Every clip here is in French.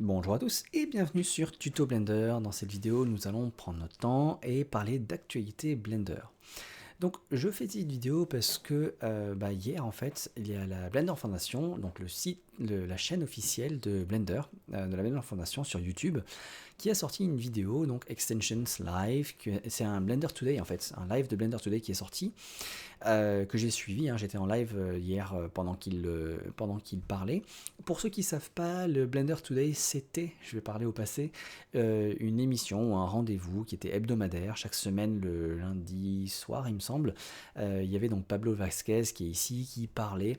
Bonjour à tous et bienvenue sur Tuto Blender. Dans cette vidéo, nous allons prendre notre temps et parler d'actualité Blender. Donc je fais cette vidéo parce que hier en fait il y a la Blender Foundation, donc le site, la chaîne officielle de Blender, de la Blender Foundation sur YouTube, qui a sorti une vidéo, donc Extensions Live, c'est un Blender Today en fait, un live de Blender Today qui est sorti, que j'ai suivi, hein. J'étais en live hier pendant qu'il parlait. Pour ceux qui ne savent pas, le Blender Today c'était, je vais parler au passé, une émission ou un rendez-vous qui était hebdomadaire, chaque semaine le lundi soir il me semble. Il y avait donc Pablo Vasquez qui est ici, qui parlait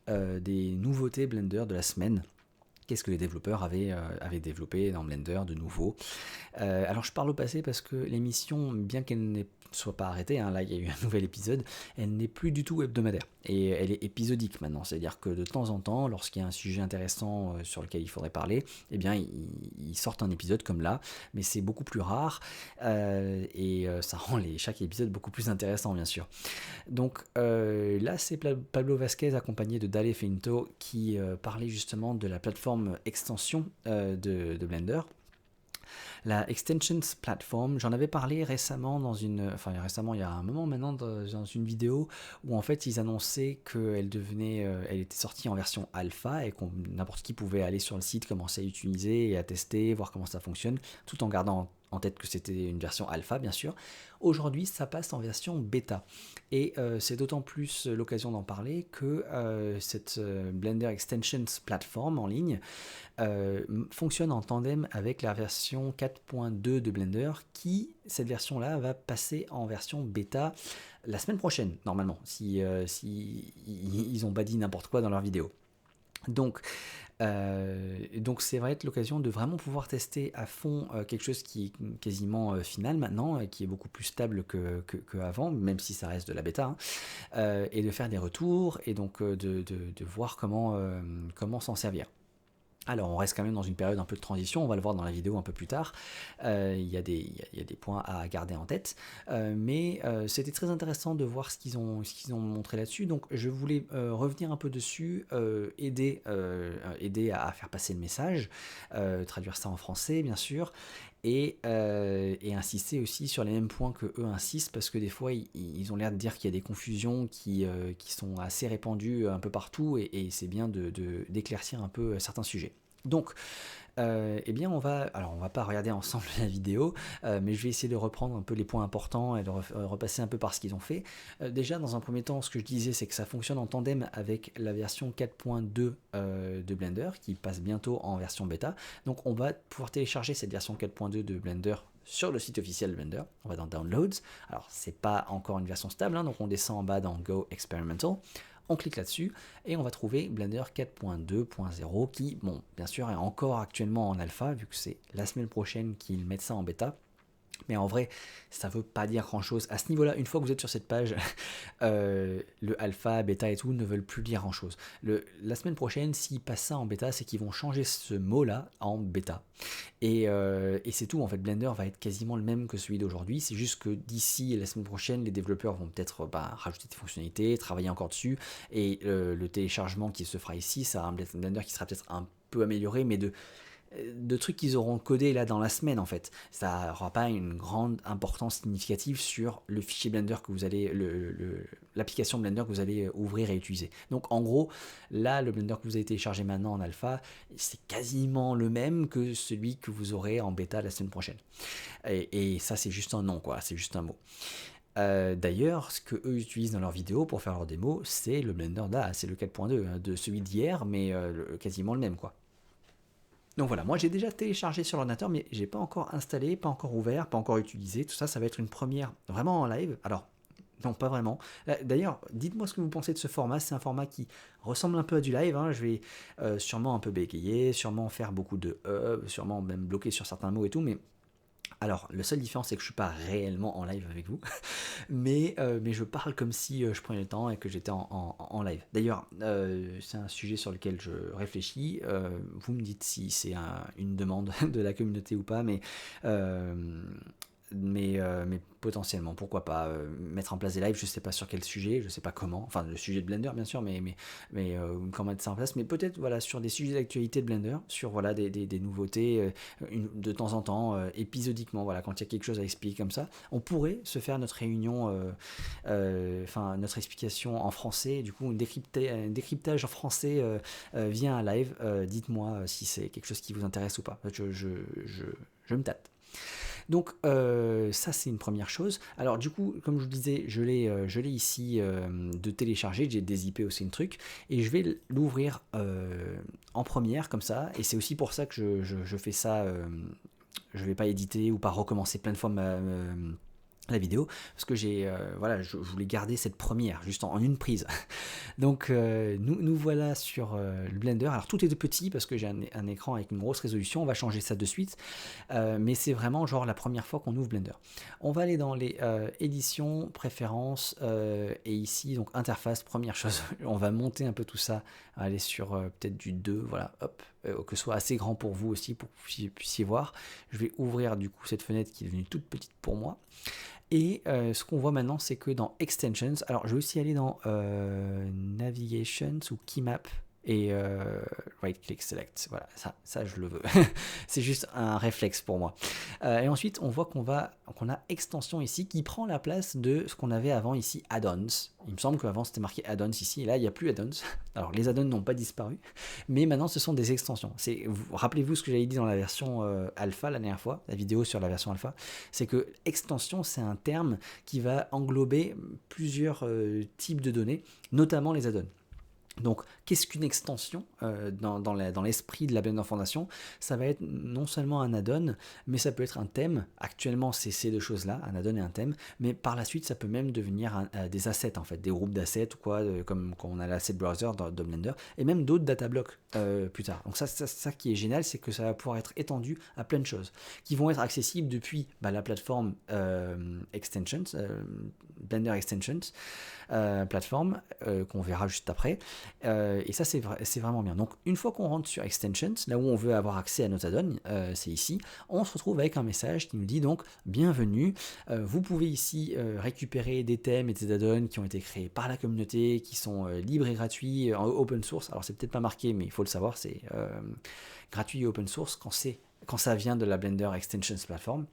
des nouveautés Blender de la semaine. Qu'est-ce que les développeurs avaient développé dans Blender de nouveau. Alors je parle au passé parce que l'émission, bien qu'elle ne soit pas arrêtée, hein, là il y a eu un nouvel épisode, elle n'est plus du tout hebdomadaire. Et elle est épisodique maintenant, c'est-à-dire que de temps en temps, lorsqu'il y a un sujet intéressant sur lequel il faudrait parler, eh bien ils sortent un épisode comme là, mais c'est beaucoup plus rare, et ça rend chaque épisode beaucoup plus intéressant bien sûr. Donc là, c'est Pablo Vasquez accompagné de Dale Finto qui parlait justement de la plateforme extension de Blender. La Extensions Platform, j'en avais parlé récemment récemment, il y a un moment maintenant, dans une vidéo où en fait ils annonçaient elle était sortie en version alpha et que n'importe qui pouvait aller sur le site, commencer à utiliser et à tester, voir comment ça fonctionne, tout en gardant en tête que c'était une version alpha bien sûr. Aujourd'hui ça passe en version bêta et c'est d'autant plus l'occasion d'en parler que cette Blender Extensions Platform en ligne fonctionne en tandem avec la version 4.2 de Blender cette version-là, va passer en version bêta la semaine prochaine, normalement, si ils n'ont pas dit n'importe quoi dans leur vidéo. Donc ça va être l'occasion de vraiment pouvoir tester à fond quelque chose qui est quasiment final maintenant, qui est beaucoup plus stable qu'avant, même si ça reste de la bêta, hein, et de faire des retours et donc de voir comment s'en servir. Alors on reste quand même dans une période un peu de transition, on va le voir dans la vidéo un peu plus tard. Il y a des points à garder en tête, mais c'était très intéressant de voir ce qu'ils ont montré là-dessus. Donc je voulais revenir un peu dessus, aider à faire passer le message, traduire ça en français bien sûr, et insister aussi sur les mêmes points que eux insistent, parce que des fois ils ont l'air de dire qu'il y a des confusions qui sont assez répandues un peu partout, et c'est bien d'éclaircir un peu certains sujets. Donc eh bien on va pas regarder ensemble la vidéo, mais je vais essayer de reprendre un peu les points importants et de repasser un peu par ce qu'ils ont fait. Déjà dans un premier temps, ce que je disais, c'est que ça fonctionne en tandem avec la version 4.2 de Blender qui passe bientôt en version bêta. Donc on va pouvoir télécharger cette version 4.2 de Blender sur le site officiel de Blender. On va dans Downloads. Alors c'est pas encore une version stable, hein, donc on descend en bas dans Go Experimental. On clique là-dessus et on va trouver Blender 4.2.0 qui, bon, bien sûr, est encore actuellement en alpha, vu que c'est la semaine prochaine qu'ils mettent ça en bêta. Mais en vrai, ça veut pas dire grand chose. À ce niveau-là, une fois que vous êtes sur cette page, le alpha, bêta et tout ne veulent plus dire grand chose. La semaine prochaine, s'ils passent ça en bêta, c'est qu'ils vont changer ce mot-là en bêta. Et c'est tout, en fait, Blender va être quasiment le même que celui d'aujourd'hui. C'est juste que d'ici la semaine prochaine, les développeurs vont peut-être rajouter des fonctionnalités, travailler encore dessus. Et le téléchargement qui se fera ici, ça sera un Blender qui sera peut-être un peu amélioré, mais de trucs qu'ils auront codés là dans la semaine en fait. Ça n'aura pas une grande importance significative sur le fichier Blender que vous allez, l'application Blender que vous allez ouvrir et utiliser. Donc en gros, là, le Blender que vous avez téléchargé maintenant en alpha, c'est quasiment le même que celui que vous aurez en bêta la semaine prochaine. Et ça, c'est juste un nom, quoi, c'est juste un mot. D'ailleurs, ce que eux utilisent dans leurs vidéos pour faire leurs démos, c'est le Blender là, c'est le 4.2, hein, de celui d'hier, mais quasiment le même, quoi. Donc voilà, moi j'ai déjà téléchargé sur l'ordinateur, mais j'ai pas encore installé, pas encore ouvert, pas encore utilisé. Tout ça, ça va être une première vraiment en live. Alors, non, pas vraiment. D'ailleurs, dites-moi ce que vous pensez de ce format. C'est un format qui ressemble un peu à du live, hein. Je vais sûrement un peu bégayer, sûrement faire beaucoup de sûrement même bloquer sur certains mots et tout, mais alors, la seule différence, c'est que je suis pas réellement en live avec vous, mais je parle comme si je prenais le temps et que j'étais en live. D'ailleurs, c'est un sujet sur lequel je réfléchis. Vous me dites si c'est une demande de la communauté ou pas, mais mais potentiellement, pourquoi pas mettre en place des lives, je sais pas sur quel sujet, je sais pas comment, enfin le sujet de Blender bien sûr, mais comment mettre ça en place, mais peut-être voilà sur des sujets d'actualité de Blender, sur voilà des nouveautés, de temps en temps, épisodiquement, voilà quand il y a quelque chose à expliquer comme ça, on pourrait se faire notre réunion, enfin notre explication en français, du coup un décryptage en français via un live, dites-moi si c'est quelque chose qui vous intéresse ou pas, je me tâte. Donc ça c'est une première chose. Alors du coup, comme je vous disais, je l'ai ici de télécharger, j'ai dézippé aussi une truc, et je vais l'ouvrir en première comme ça, et c'est aussi pour ça que je fais ça, je vais pas éditer ou pas recommencer plein de fois la vidéo, parce que voilà, je voulais garder cette première, juste en une prise. Donc nous voilà sur le Blender. Alors tout est de petit parce que j'ai un écran avec une grosse résolution, on va changer ça de suite, mais c'est vraiment genre la première fois qu'on ouvre Blender. On va aller dans les éditions, préférences, et ici donc interface, première chose, on va monter un peu tout ça, aller sur peut-être du 2, voilà, hop, que ce soit assez grand pour vous aussi, pour que vous puissiez voir. Je vais ouvrir du coup cette fenêtre qui est devenue toute petite pour moi. Et ce qu'on voit maintenant, c'est que dans Extensions, alors je vais aussi aller dans Navigations ou Keymap et Right Click Select. Voilà, ça je le veux. C'est juste un réflexe pour moi. Et ensuite, on voit qu'on a Extension ici qui prend la place de ce qu'on avait avant ici, Add-ons. Il me semble qu'avant c'était marqué Add-ons ici, et là il n'y a plus Add-ons. Alors les Add-ons n'ont pas disparu, mais maintenant ce sont des extensions. Rappelez-vous ce que j'avais dit dans la version alpha la dernière fois, la vidéo sur la version alpha, c'est que extension c'est un terme qui va englober plusieurs types de données, notamment les add-ons. Donc, qu'est-ce qu'une extension dans l'esprit de la Blender Foundation? Ça va être non seulement un add-on, mais ça peut être un thème. Actuellement, c'est ces deux choses-là, un add-on et un thème. Mais par la suite, ça peut même devenir des assets, en fait, des groupes d'assets, ou quoi, comme quand on a l'asset browser de Blender, et même d'autres data blocks plus tard. Donc ça qui est génial, c'est que ça va pouvoir être étendu à plein de choses, qui vont être accessibles depuis la plateforme Extensions, Blender Extensions, plateforme qu'on verra juste après. Et ça c'est vraiment bien. Donc une fois qu'on rentre sur Extensions, là où on veut avoir accès à nos add-ons, c'est ici, on se retrouve avec un message qui nous dit donc bienvenue, vous pouvez ici récupérer des thèmes et des add-ons qui ont été créés par la communauté, qui sont libres et gratuits en open source. Alors c'est peut-être pas marqué, mais il faut le savoir, c'est gratuit et open source quand ça vient de la Blender Extensions Platform.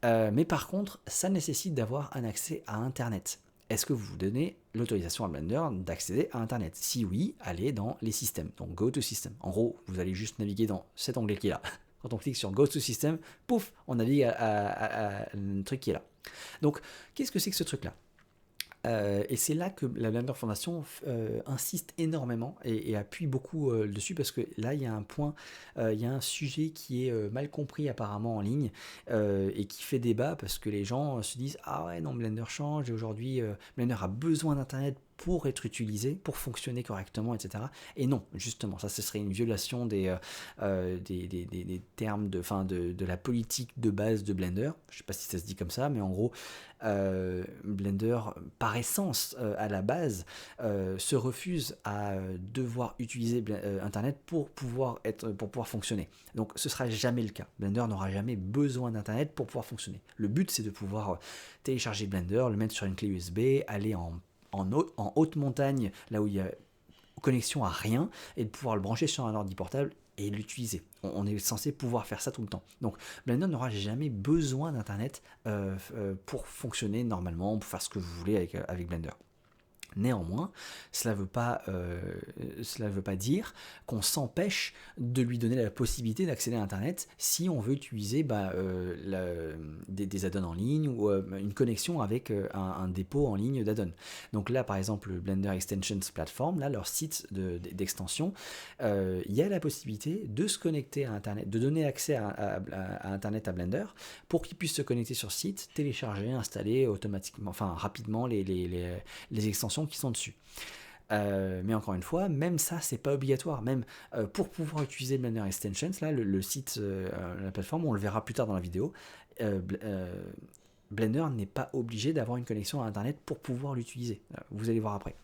Mais par contre, ça nécessite d'avoir un accès à Internet. Est-ce que vous vous donnez l'autorisation à Blender d'accéder à Internet? Si oui, allez dans les systèmes, donc Go to System. En gros, vous allez juste naviguer dans cet onglet qui est là. Quand on clique sur Go to System, pouf, on navigue à le truc qui est là. Donc, qu'est-ce que c'est que ce truc-là? Et c'est là que la Blender Foundation insiste énormément et appuie beaucoup dessus, parce que là il y a un point, il y a un sujet qui est mal compris apparemment en ligne et qui fait débat, parce que les gens se disent ah ouais non, Blender change et aujourd'hui Blender a besoin d'internet pour être utilisé, pour fonctionner correctement, etc. Et non, justement, ça ce serait une violation des termes de la politique de base de Blender. Je sais pas si ça se dit comme ça, mais en gros, Blender, par essence, à la base, se refuse à devoir utiliser Internet pour pouvoir fonctionner. Donc ce sera jamais le cas. Blender n'aura jamais besoin d'Internet pour pouvoir fonctionner. Le but, c'est de pouvoir télécharger Blender, le mettre sur une clé USB, aller en haute montagne, là où il y a connexion à rien, et de pouvoir le brancher sur un ordi portable et l'utiliser. On est censé pouvoir faire ça tout le temps. Donc Blender n'aura jamais besoin d'internet pour fonctionner normalement, pour faire ce que vous voulez avec Blender. Néanmoins, cela ne veut pas dire qu'on s'empêche de lui donner la possibilité d'accéder à Internet si on veut utiliser des add-ons en ligne ou une connexion avec un dépôt en ligne d'add-ons. Donc là, par exemple, le Blender Extensions Platform, là, leur site d'extension, il y a la possibilité de se connecter à Internet, de donner accès à Internet à Blender pour qu'il puisse se connecter sur site, télécharger, installer automatiquement, rapidement les extensions qui sont dessus. Mais encore une fois, même ça, c'est pas obligatoire. Même pour pouvoir utiliser Blender Extensions, là, le site, la plateforme, on le verra plus tard dans la vidéo, Blender n'est pas obligé d'avoir une connexion à Internet pour pouvoir l'utiliser. Vous allez voir après.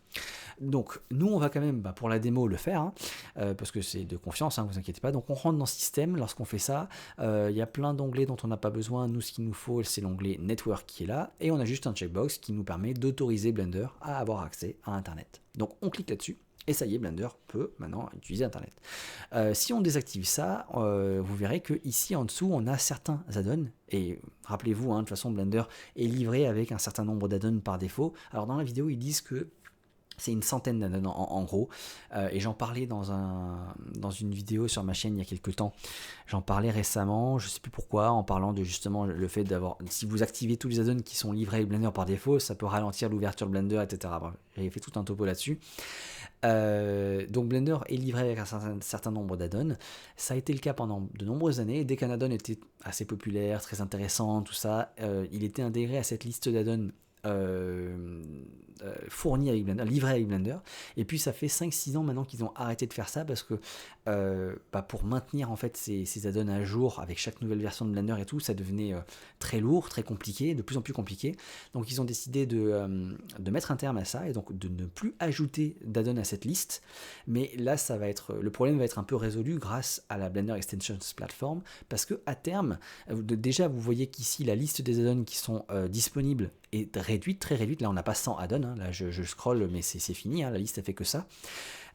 Donc nous on va quand même pour la démo le faire, hein, parce que c'est de confiance, hein, vous inquiétez pas. Donc on rentre dans système, lorsqu'on fait ça, il y a plein d'onglets dont on n'a pas besoin. Nous ce qu'il nous faut c'est l'onglet Network qui est là, et on a juste un checkbox qui nous permet d'autoriser Blender à avoir accès à Internet. Donc on clique là-dessus. Et ça y est, Blender peut maintenant utiliser Internet. Si on désactive ça, vous verrez que ici en dessous, on a certains add-ons. Et rappelez-vous, hein, de toute façon, Blender est livré avec un certain nombre d'add-ons par défaut. Alors dans la vidéo, ils disent que c'est une centaine d'add-ons en gros, et j'en parlais dans une vidéo sur ma chaîne il y a quelques temps. J'en parlais récemment, je sais plus pourquoi, en parlant de justement le fait d'avoir, si vous activez tous les add-ons qui sont livrés avec Blender par défaut, ça peut ralentir l'ouverture de Blender, etc. Bref, j'avais fait tout un topo là-dessus. Donc Blender est livré avec un certain nombre d'add-ons. Ça a été le cas pendant de nombreuses années. Dès qu'un add-on était assez populaire, très intéressant, tout ça, il était intégré à cette liste d'add-ons fourni avec Blender, livré avec Blender. Et puis ça fait 5-6 ans maintenant qu'ils ont arrêté de faire ça parce que pour maintenir en fait ces add-ons à jour avec chaque nouvelle version de Blender et tout, ça devenait très lourd, très compliqué, de plus en plus compliqué. Donc ils ont décidé de mettre un terme à ça et donc de ne plus ajouter d'add-ons à cette liste. Mais là le problème va être un peu résolu grâce à la Blender Extensions Platform, parce que à terme, déjà vous voyez qu'ici la liste des add-ons qui sont disponibles est réduite, très réduite. Là on n'a pas 100 add-ons, hein. Là je scroll mais c'est fini, hein. La liste elle fait que ça.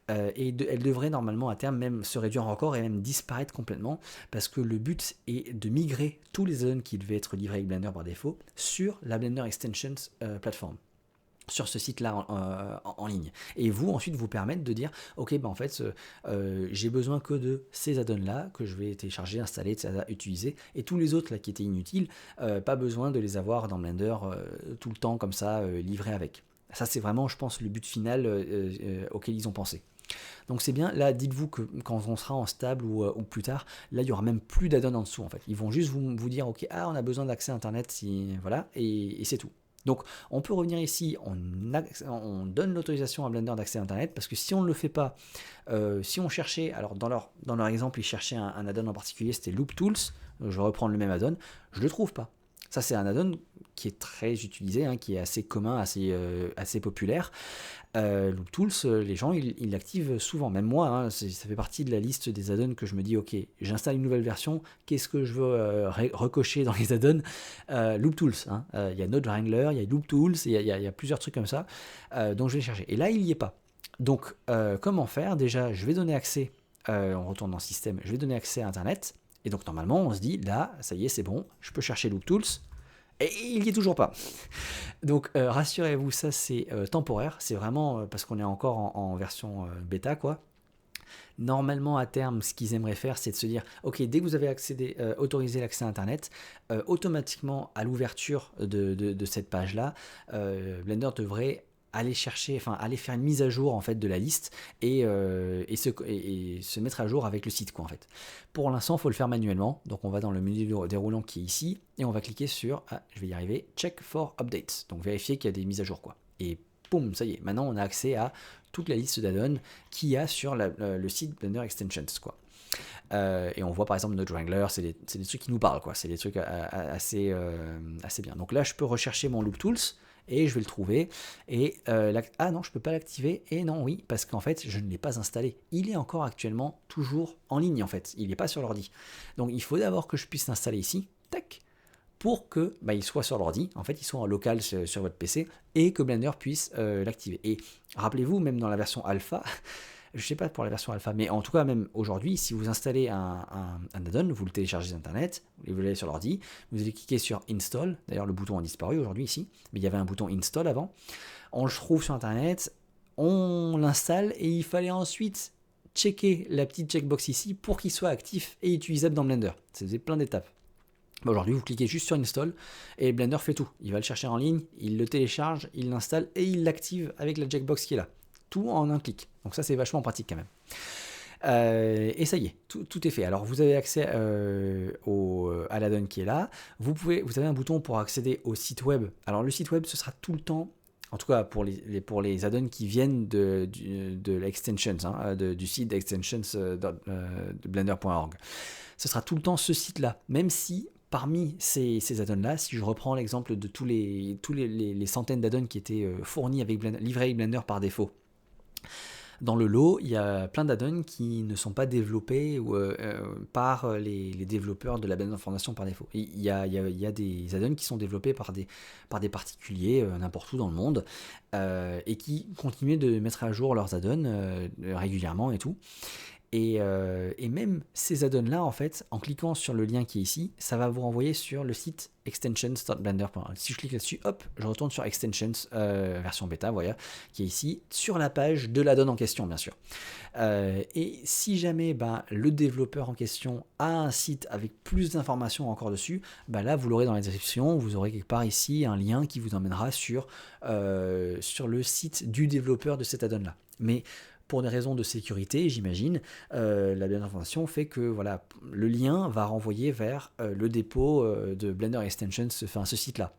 Elle devrait normalement à terme même se réduire encore et même disparaître complètement, parce que le but est de migrer tous les add-ons qui devaient être livrés avec Blender par défaut sur la Blender Extensions Platform, sur ce site-là en ligne. Et vous, ensuite, vous permettre de dire, ok, en fait, j'ai besoin que de ces add-ons-là, que je vais télécharger, installer, etc., utiliser, et tous les autres là qui étaient inutiles, pas besoin de les avoir dans Blender tout le temps, comme ça, livrés avec. Ça, c'est vraiment, je pense, le but final auquel ils ont pensé. Donc c'est bien, là dites-vous que quand on sera en stable ou plus tard, là il n'y aura même plus d'add-on en dessous en fait. Ils vont juste vous dire ok, on a besoin d'accès à internet, voilà, et c'est tout. Donc on peut revenir ici, on donne l'autorisation à Blender d'accès à internet, parce que si on ne le fait pas, si on cherchait, alors dans leur exemple ils cherchaient un add-on en particulier, c'était Loop Tools, je vais reprendre le même add-on, je ne le trouve pas. Ça c'est un add-on qui est très utilisé, hein, qui est assez commun, assez populaire. Loop Tools, les gens ils l'activent souvent, même moi, hein, ça fait partie de la liste des add-ons que je me dis ok, j'installe une nouvelle version, qu'est-ce que je veux recocher dans les add-ons, Loop Tools, hein, y a Node Wrangler, il y a Loop Tools, il y a plusieurs trucs comme ça, donc je vais chercher, et là il n'y est pas. Donc comment faire? Déjà je vais donner accès, on retourne dans le système, je vais donner accès à internet, et donc normalement on se dit là ça y est c'est bon, je peux chercher Loop Tools, et il n'y est toujours pas. Donc rassurez-vous, ça c'est temporaire, c'est vraiment parce qu'on est encore en version bêta quoi. Normalement à terme, ce qu'ils aimeraient faire, c'est de se dire, ok, dès que vous avez autorisé l'accès à internet, automatiquement à l'ouverture de cette page-là, Blender devrait aller chercher, enfin aller faire une mise à jour en fait de la liste et se mettre à jour avec le site quoi en fait. Pour l'instant, il faut le faire manuellement, donc on va dans le menu déroulant qui est ici et on va cliquer sur, je vais y arriver, check for updates, donc vérifier qu'il y a des mises à jour quoi. Et boum, ça y est, maintenant on a accès à toute la liste d'add-ons qu'il y a sur le site Blender Extensions quoi. Et on voit par exemple Node Wrangler, c'est des trucs qui nous parlent quoi, c'est des trucs assez bien. Donc là je peux rechercher mon Loop Tools et je vais le trouver, et ah non je peux pas l'activer, et non oui parce qu'en fait je ne l'ai pas installé, il est encore actuellement toujours en ligne en fait, il n'est pas sur l'ordi, donc il faut d'abord que je puisse l'installer ici, tac, pour que il soit sur l'ordi, en fait il soit en local sur votre PC, et que Blender puisse l'activer. Et rappelez-vous, même dans la version alpha, je sais pas pour la version alpha, mais en tout cas même aujourd'hui, si vous installez un add-on, vous le téléchargez sur internet, vous l'avez sur l'ordi, vous allez cliquer sur install, d'ailleurs le bouton a disparu aujourd'hui ici, mais il y avait un bouton install avant, on le trouve sur internet, on l'installe, et il fallait ensuite checker la petite checkbox ici pour qu'il soit actif et utilisable dans Blender. Ça faisait plein d'étapes. Aujourd'hui, vous cliquez juste sur Install et Blender fait tout. Il va le chercher en ligne, il le télécharge, il l'installe et il l'active avec la checkbox qui est là. Tout en un clic. Donc ça, c'est vachement pratique quand même. Et ça y est, tout est fait. Alors vous avez accès à l'add-on qui est là. Vous avez un bouton pour accéder au site web. Alors le site web, ce sera tout le temps, en tout cas pour les add-ons qui viennent de l'extensions, hein, du site extensions de blender.org. Ce sera tout le temps ce site-là, même si parmi ces add-ons-là, si je reprends l'exemple de tous les centaines d'add-ons qui étaient fournis avec Blender, livrés avec Blender par défaut, dans le lot, il y a plein d'add-ons qui ne sont pas développés par les développeurs de la Blender Foundation par défaut. Il y a des add-ons qui sont développés par des particuliers n'importe où dans le monde et qui continuent de mettre à jour leurs add-ons régulièrement et tout. Et même ces add-ons-là, en fait, en cliquant sur le lien qui est ici, ça va vous renvoyer sur le site extensions.blender.org. Si je clique là-dessus, hop, je retourne sur extensions version bêta, voilà, qui est ici, sur la page de l'add-on en question, bien sûr. Et si jamais le développeur en question a un site avec plus d'informations encore dessus, là, vous l'aurez dans la description, vous aurez quelque part ici un lien qui vous emmènera sur le site du développeur de cet add-on-là. Mais pour des raisons de sécurité, j'imagine, la Blender Foundation fait que voilà, le lien va renvoyer vers le dépôt de Blender Extensions, ce site-là.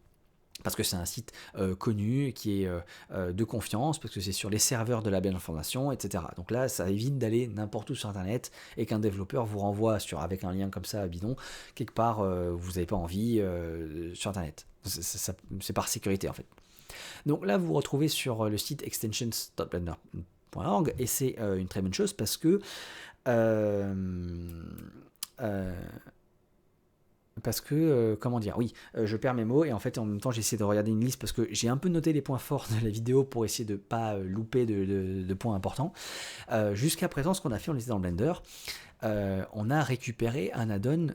Parce que c'est un site connu, qui est de confiance, parce que c'est sur les serveurs de la Blender Foundation, etc. Donc là, ça évite d'aller n'importe où sur Internet et qu'un développeur vous renvoie avec un lien comme ça, bidon, quelque part, vous n'avez pas envie sur Internet. C'est par sécurité, en fait. Donc là, vous vous retrouvez sur le site extensions.blender.org et c'est une très bonne chose parce que comment dire, oui, je perds mes mots et en fait en même temps j'essaie de regarder une liste parce que j'ai un peu noté les points forts de la vidéo pour essayer de ne pas louper de points importants. Jusqu'à présent, ce qu'on a fait, on était dans Blender, on a récupéré un add-on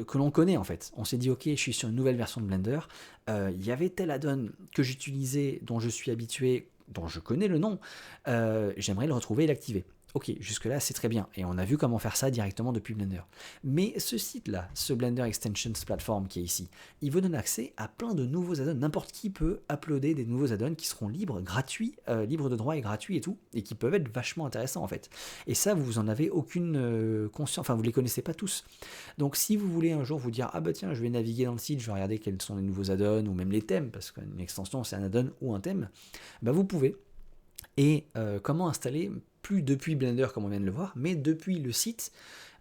que l'on connaît en fait. On s'est dit ok, je suis sur une nouvelle version de Blender, il y avait tel add-on que j'utilisais, dont je suis habitué, dont je connais le nom, j'aimerais le retrouver et l'activer. Ok, jusque-là, c'est très bien. Et on a vu comment faire ça directement depuis Blender. Mais ce site-là, ce Blender Extensions Platform qui est ici, il vous donne accès à plein de nouveaux add-ons. N'importe qui peut uploader des nouveaux add-ons qui seront libres, gratuits, libres de droit et gratuits et tout, et qui peuvent être vachement intéressants en fait. Et ça, vous en avez aucune conscience, enfin vous les connaissez pas tous. Donc si vous voulez un jour vous dire, ah bah tiens, je vais naviguer dans le site, je vais regarder quels sont les nouveaux add-ons, ou même les thèmes, parce qu'une extension c'est un add-on ou un thème, bah vous pouvez. Et comment installer, plus depuis Blender comme on vient de le voir, mais depuis le site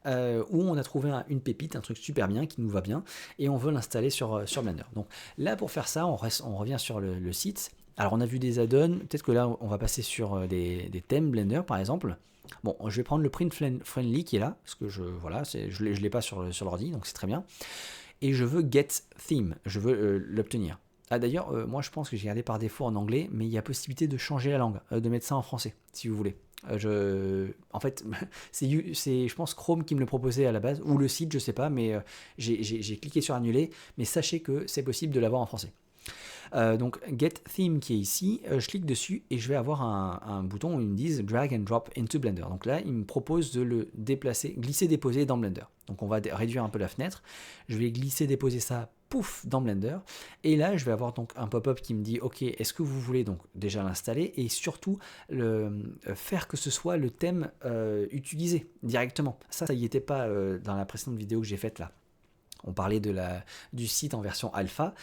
où on a trouvé une pépite, un truc super bien, qui nous va bien, et on veut l'installer sur Blender. Donc là, pour faire ça, on revient sur le site. Alors on a vu des add-ons, peut-être que là on va passer sur des thèmes Blender par exemple. Bon, je vais prendre le print friendly qui est là, parce que je l'ai pas sur l'ordi, donc c'est très bien. Et je veux get theme, je veux l'obtenir. Ah d'ailleurs, moi je pense que j'ai gardé par défaut en anglais, mais il y a possibilité de changer la langue, de mettre ça en français, si vous voulez. En fait, c'est je pense Chrome qui me le proposait à la base, ou le site, je sais pas, mais j'ai cliqué sur annuler, mais sachez que c'est possible de l'avoir en français. Donc Get Theme qui est ici, je clique dessus et je vais avoir un bouton où ils me disent Drag and Drop into Blender. Donc là, il me propose de le déplacer, glisser, déposer dans Blender. Donc on va réduire un peu la fenêtre. Je vais glisser, déposer ça, pouf, dans Blender. Et là, je vais avoir donc un pop-up qui me dit ok, est-ce que vous voulez donc déjà l'installer et surtout faire que ce soit le thème utilisé directement. Ça y était pas dans la précédente vidéo que j'ai faite là. On parlait du site en version alpha.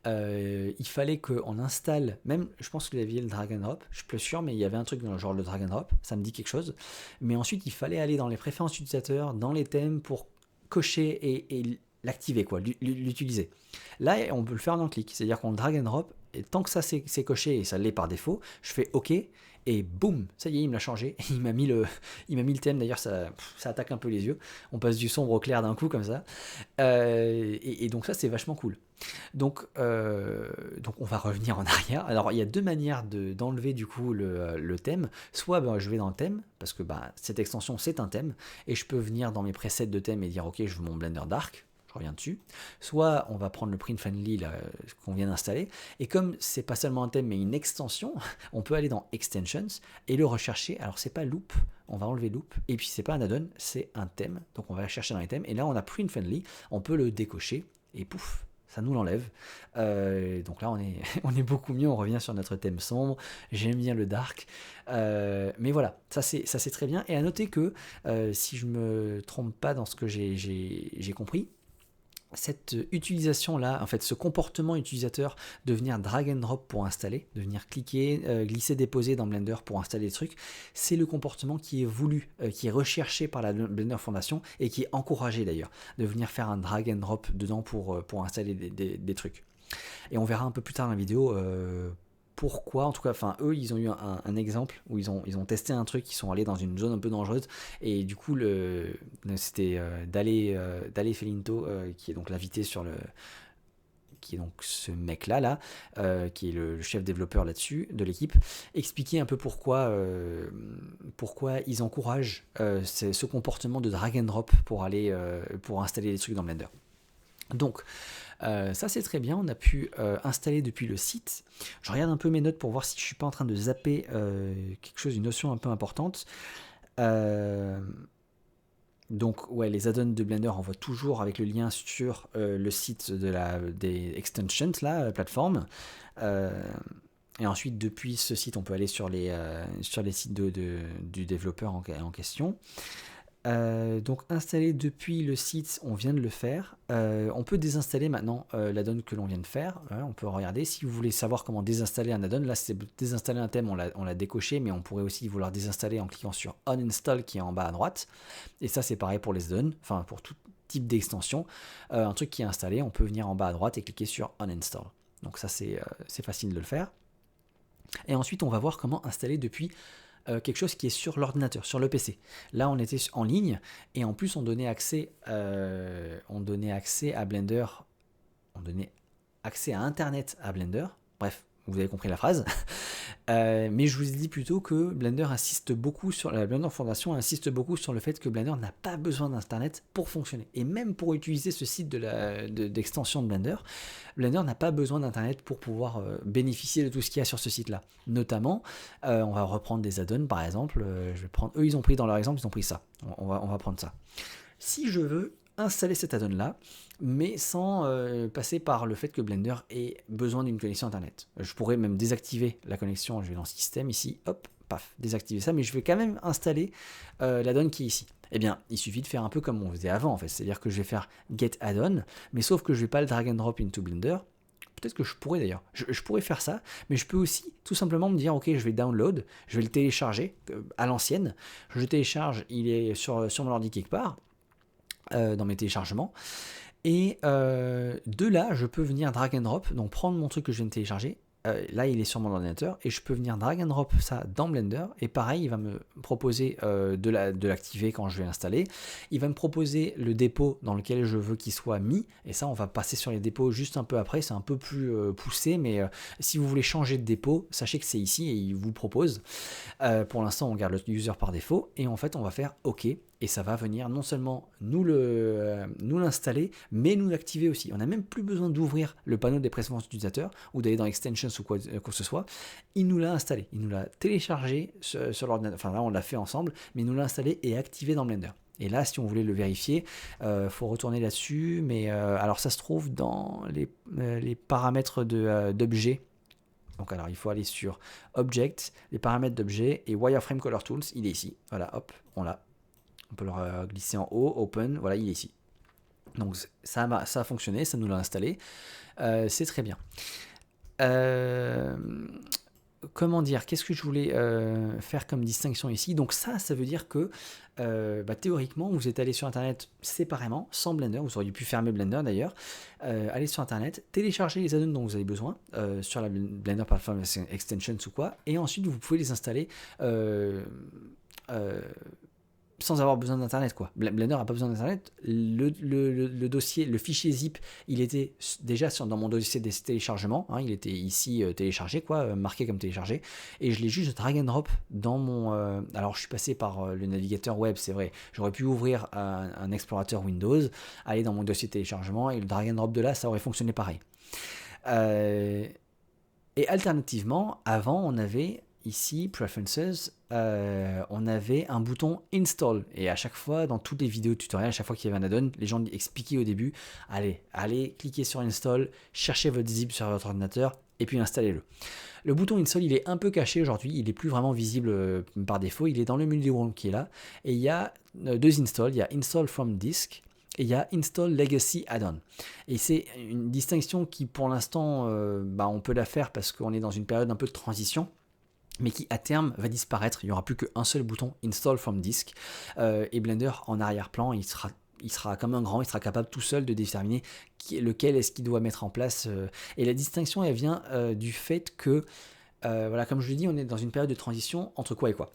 Il fallait qu'on installe, même je pense que vous aviez le drag and drop, je suis plus sûr, mais il y avait un truc dans le genre le drag and drop, ça me dit quelque chose. Mais ensuite, il fallait aller dans les préférences utilisateurs, dans les thèmes pour cocher et l'activer, quoi, l'utiliser. Là, on peut le faire en un clic, c'est-à-dire qu'on le drag and drop, et tant que ça c'est coché et ça l'est par défaut, je fais OK. Et boum, ça y est, il me l'a changé. Il m'a mis le thème. D'ailleurs, ça attaque un peu les yeux. On passe du sombre au clair d'un coup comme ça. Et donc ça, c'est vachement cool. Donc on va revenir en arrière. Alors il y a deux manières d'enlever du coup le thème. Soit je vais dans le thème parce que cette extension c'est un thème et je peux venir dans mes presets de thème et dire ok, je veux mon Blender Dark. Je reviens dessus. Soit on va prendre le print friendly qu'on vient d'installer, et comme c'est pas seulement un thème mais une extension, on peut aller dans extensions et le rechercher. Alors c'est pas loop, on va enlever loop, et puis c'est pas un add-on, c'est un thème, donc on va chercher dans les thèmes, et là on a print friendly, on peut le décocher, et pouf, ça nous l'enlève. Donc là on est beaucoup mieux, on revient sur notre thème sombre, j'aime bien le dark, mais voilà, ça c'est très bien. Et à noter que si je me trompe pas dans ce que j'ai compris, cette utilisation-là, en fait, ce comportement utilisateur de venir drag and drop pour installer, de venir cliquer, glisser, déposer dans Blender pour installer des trucs, c'est le comportement qui est voulu, qui est recherché par la Blender Foundation et qui est encouragé d'ailleurs, de venir faire un drag and drop dedans pour installer des trucs. Et on verra un peu plus tard dans la vidéo pourquoi, en tout cas, enfin eux ils ont eu un exemple où ils ont testé un truc, ils sont allés dans une zone un peu dangereuse et du coup c'était Dale Felinto qui est donc l'invité sur le qui est donc ce mec là qui est le chef développeur là-dessus de l'équipe, expliquer un peu pourquoi ils encouragent ce comportement de drag and drop pour aller pour installer des trucs dans Blender. Donc ça c'est très bien, on a pu installer depuis le site. Je regarde un peu mes notes pour voir si je suis pas en train de zapper quelque chose, une notion un peu importante. Donc ouais, les add-ons de Blender, on voit toujours avec le lien sur le site des extensions, la plateforme. Et ensuite, depuis ce site, on peut aller sur les sites du développeur en question. Donc installer depuis le site, on vient de le faire. On peut désinstaller maintenant l'add-on que l'on vient de faire. On peut regarder si vous voulez savoir comment désinstaller un add-on. Là c'est désinstaller un thème, on l'a décoché, mais on pourrait aussi vouloir désinstaller en cliquant sur Uninstall qui est en bas à droite. Et ça c'est pareil pour les add-ons, enfin pour tout type d'extension. Un truc qui est installé, on peut venir en bas à droite et cliquer sur Uninstall. Donc ça c'est facile de le faire. Et ensuite on va voir comment installer depuis quelque chose qui est sur l'ordinateur, sur le PC. Là, on était en ligne et en plus, on donnait accès à Blender, on donnait accès à Internet à Blender. Bref, vous avez compris la phrase. Mais je vous ai dit plutôt que Blender insiste beaucoup sur la Blender Foundation insiste beaucoup sur le fait que Blender n'a pas besoin d'Internet pour fonctionner. Et même pour utiliser ce site d'extension de Blender, Blender n'a pas besoin d'Internet pour pouvoir bénéficier de tout ce qu'il y a sur ce site-là. Notamment, on va reprendre des add-ons par exemple. Je vais prendre, eux, ils ont pris dans leur exemple, ils ont pris ça. On va prendre ça. Si je veux installer cet add-on là, mais sans passer par le fait que Blender ait besoin d'une connexion internet. Je pourrais même désactiver la connexion, je vais dans système ici, hop, paf, désactiver ça, mais je vais quand même installer l'add-on qui est ici. Eh bien, il suffit de faire un peu comme on faisait avant en fait, c'est-à-dire que je vais faire get add-on, mais sauf que je ne vais pas le drag and drop into Blender. Peut-être que je pourrais d'ailleurs, je pourrais faire ça, mais je peux aussi tout simplement me dire ok, je vais download, je vais le télécharger à l'ancienne, je le télécharge, il est sur mon ordi quelque part, dans mes téléchargements. Et de là, je peux venir drag and drop, donc prendre mon truc que je viens de télécharger. Là, il est sur mon ordinateur et je peux venir drag and drop ça dans Blender. Et pareil, il va me proposer de l'activer quand je vais l'installer. Il va me proposer le dépôt dans lequel je veux qu'il soit mis. Et ça, on va passer sur les dépôts juste un peu après. C'est un peu plus poussé, mais si vous voulez changer de dépôt, sachez que c'est ici et il vous propose. Pour l'instant, on garde le user par défaut et en fait, on va faire OK. Et ça va venir non seulement nous l'installer, mais nous l'activer aussi. On n'a même plus besoin d'ouvrir le panneau des préférences utilisateurs ou d'aller dans Extensions ou quoi que ce soit. Il nous l'a installé, il nous l'a téléchargé sur l'ordinateur. Enfin là, on l'a fait ensemble, mais il nous l'a installé et activé dans Blender. Et là, si on voulait le vérifier, faut retourner là-dessus. Mais alors, ça se trouve dans les paramètres d'objet. Donc alors, il faut aller sur Object, les paramètres d'objet et Wireframe Color Tools. Il est ici. Voilà, hop, on l'a. On peut le glisser en haut, Open, voilà, il est ici. Donc ça a fonctionné, ça nous l'a installé. C'est très bien. Comment dire, qu'est-ce que je voulais faire comme distinction ici? Donc ça veut dire que théoriquement, vous êtes allé sur Internet séparément, sans Blender, vous auriez pu fermer Blender d'ailleurs, aller sur Internet, télécharger les add-ons dont vous avez besoin sur la Blender Platform Extensions ou quoi, et ensuite vous pouvez les installer sans avoir besoin d'internet quoi. Blender n'a pas besoin d'internet. Le dossier, le fichier zip, il était déjà dans mon dossier des téléchargements, hein, il était ici téléchargé quoi, marqué comme téléchargé, et je l'ai juste drag and drop dans mon. Alors je suis passé par le navigateur web, c'est vrai. J'aurais pu ouvrir un explorateur Windows, aller dans mon dossier de téléchargement et le drag and drop de là, ça aurait fonctionné pareil. Et alternativement, avant on avait ici, Preferences, on avait un bouton Install. Et à chaque fois, dans toutes les vidéos tutoriels, à chaque fois qu'il y avait un add-on, les gens expliquaient au début, allez, cliquez sur Install, cherchez votre zip sur votre ordinateur, et puis installez-le. Le bouton Install, il est un peu caché aujourd'hui, il n'est plus vraiment visible par défaut, il est dans le menu du rôle qui est là, et il y a deux installs, il y a Install from Disk, et il y a Install Legacy Add-on. Et c'est une distinction qui, pour l'instant, on peut la faire parce qu'on est dans une période un peu de transition, mais qui à terme va disparaître. Il n'y aura plus qu'un seul bouton Install from Disk, et Blender en arrière-plan, il sera comme un grand, il sera capable tout seul de déterminer lequel est-ce qu'il doit mettre en place. Et la distinction, elle vient du fait que, voilà, comme je l'ai dit, on est dans une période de transition entre quoi et quoi.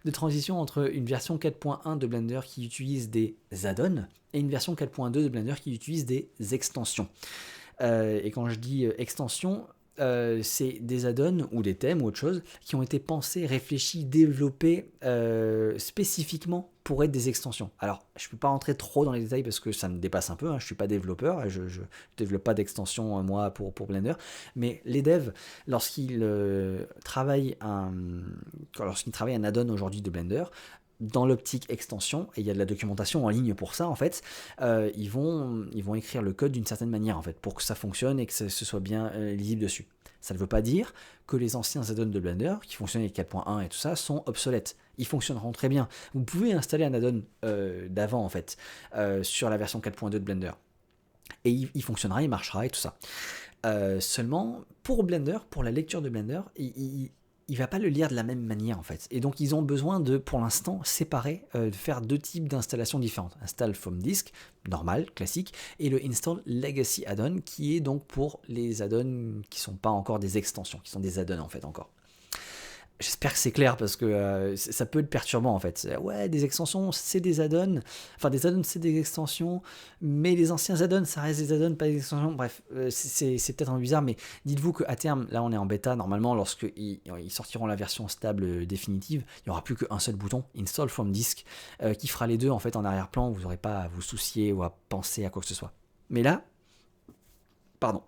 De transition entre une version 4.1 de Blender qui utilise des add-ons et une version 4.2 de Blender qui utilise des extensions. Et quand je dis extension, c'est des add-ons ou des thèmes ou autre chose qui ont été pensés, réfléchis, développés spécifiquement pour être des extensions. Alors, je ne peux pas rentrer trop dans les détails parce que ça me dépasse un peu, hein, je ne suis pas développeur, je ne développe pas d'extension moi pour Blender, mais les devs, lorsqu'ils travaillent un add-on aujourd'hui de Blender, dans l'optique extension, et il y a de la documentation en ligne pour ça en fait, ils vont écrire le code d'une certaine manière en fait, pour que ça fonctionne et que ce soit bien lisible dessus. Ça ne veut pas dire que les anciens add-ons de Blender, qui fonctionnent avec 4.1 et tout ça, sont obsolètes. Ils fonctionneront très bien. Vous pouvez installer un add-on d'avant en fait, sur la version 4.2 de Blender. Et il fonctionnera, il marchera et tout ça. Seulement, pour Blender, pour la lecture de Blender, il va pas le lire de la même manière en fait. Et donc ils ont besoin de, pour l'instant, séparer, de faire deux types d'installations différentes. Install from disk, normal, classique, et le Install Legacy Add-on, qui est donc pour les add-ons qui sont pas encore des extensions, qui sont des add-ons en fait encore. J'espère que c'est clair parce que ça peut être perturbant en fait. Ouais, des extensions, c'est des add-ons. Enfin, des add-ons, c'est des extensions. Mais les anciens add-ons, ça reste des add-ons, pas des extensions. Bref, c'est peut-être un peu bizarre, mais dites-vous qu'à terme, là on est en bêta. Normalement, lorsqu'ils sortiront la version stable définitive, il n'y aura plus qu'un seul bouton, Install from Disk, qui fera les deux en fait en arrière-plan. Vous n'aurez pas à vous soucier ou à penser à quoi que ce soit. Mais là,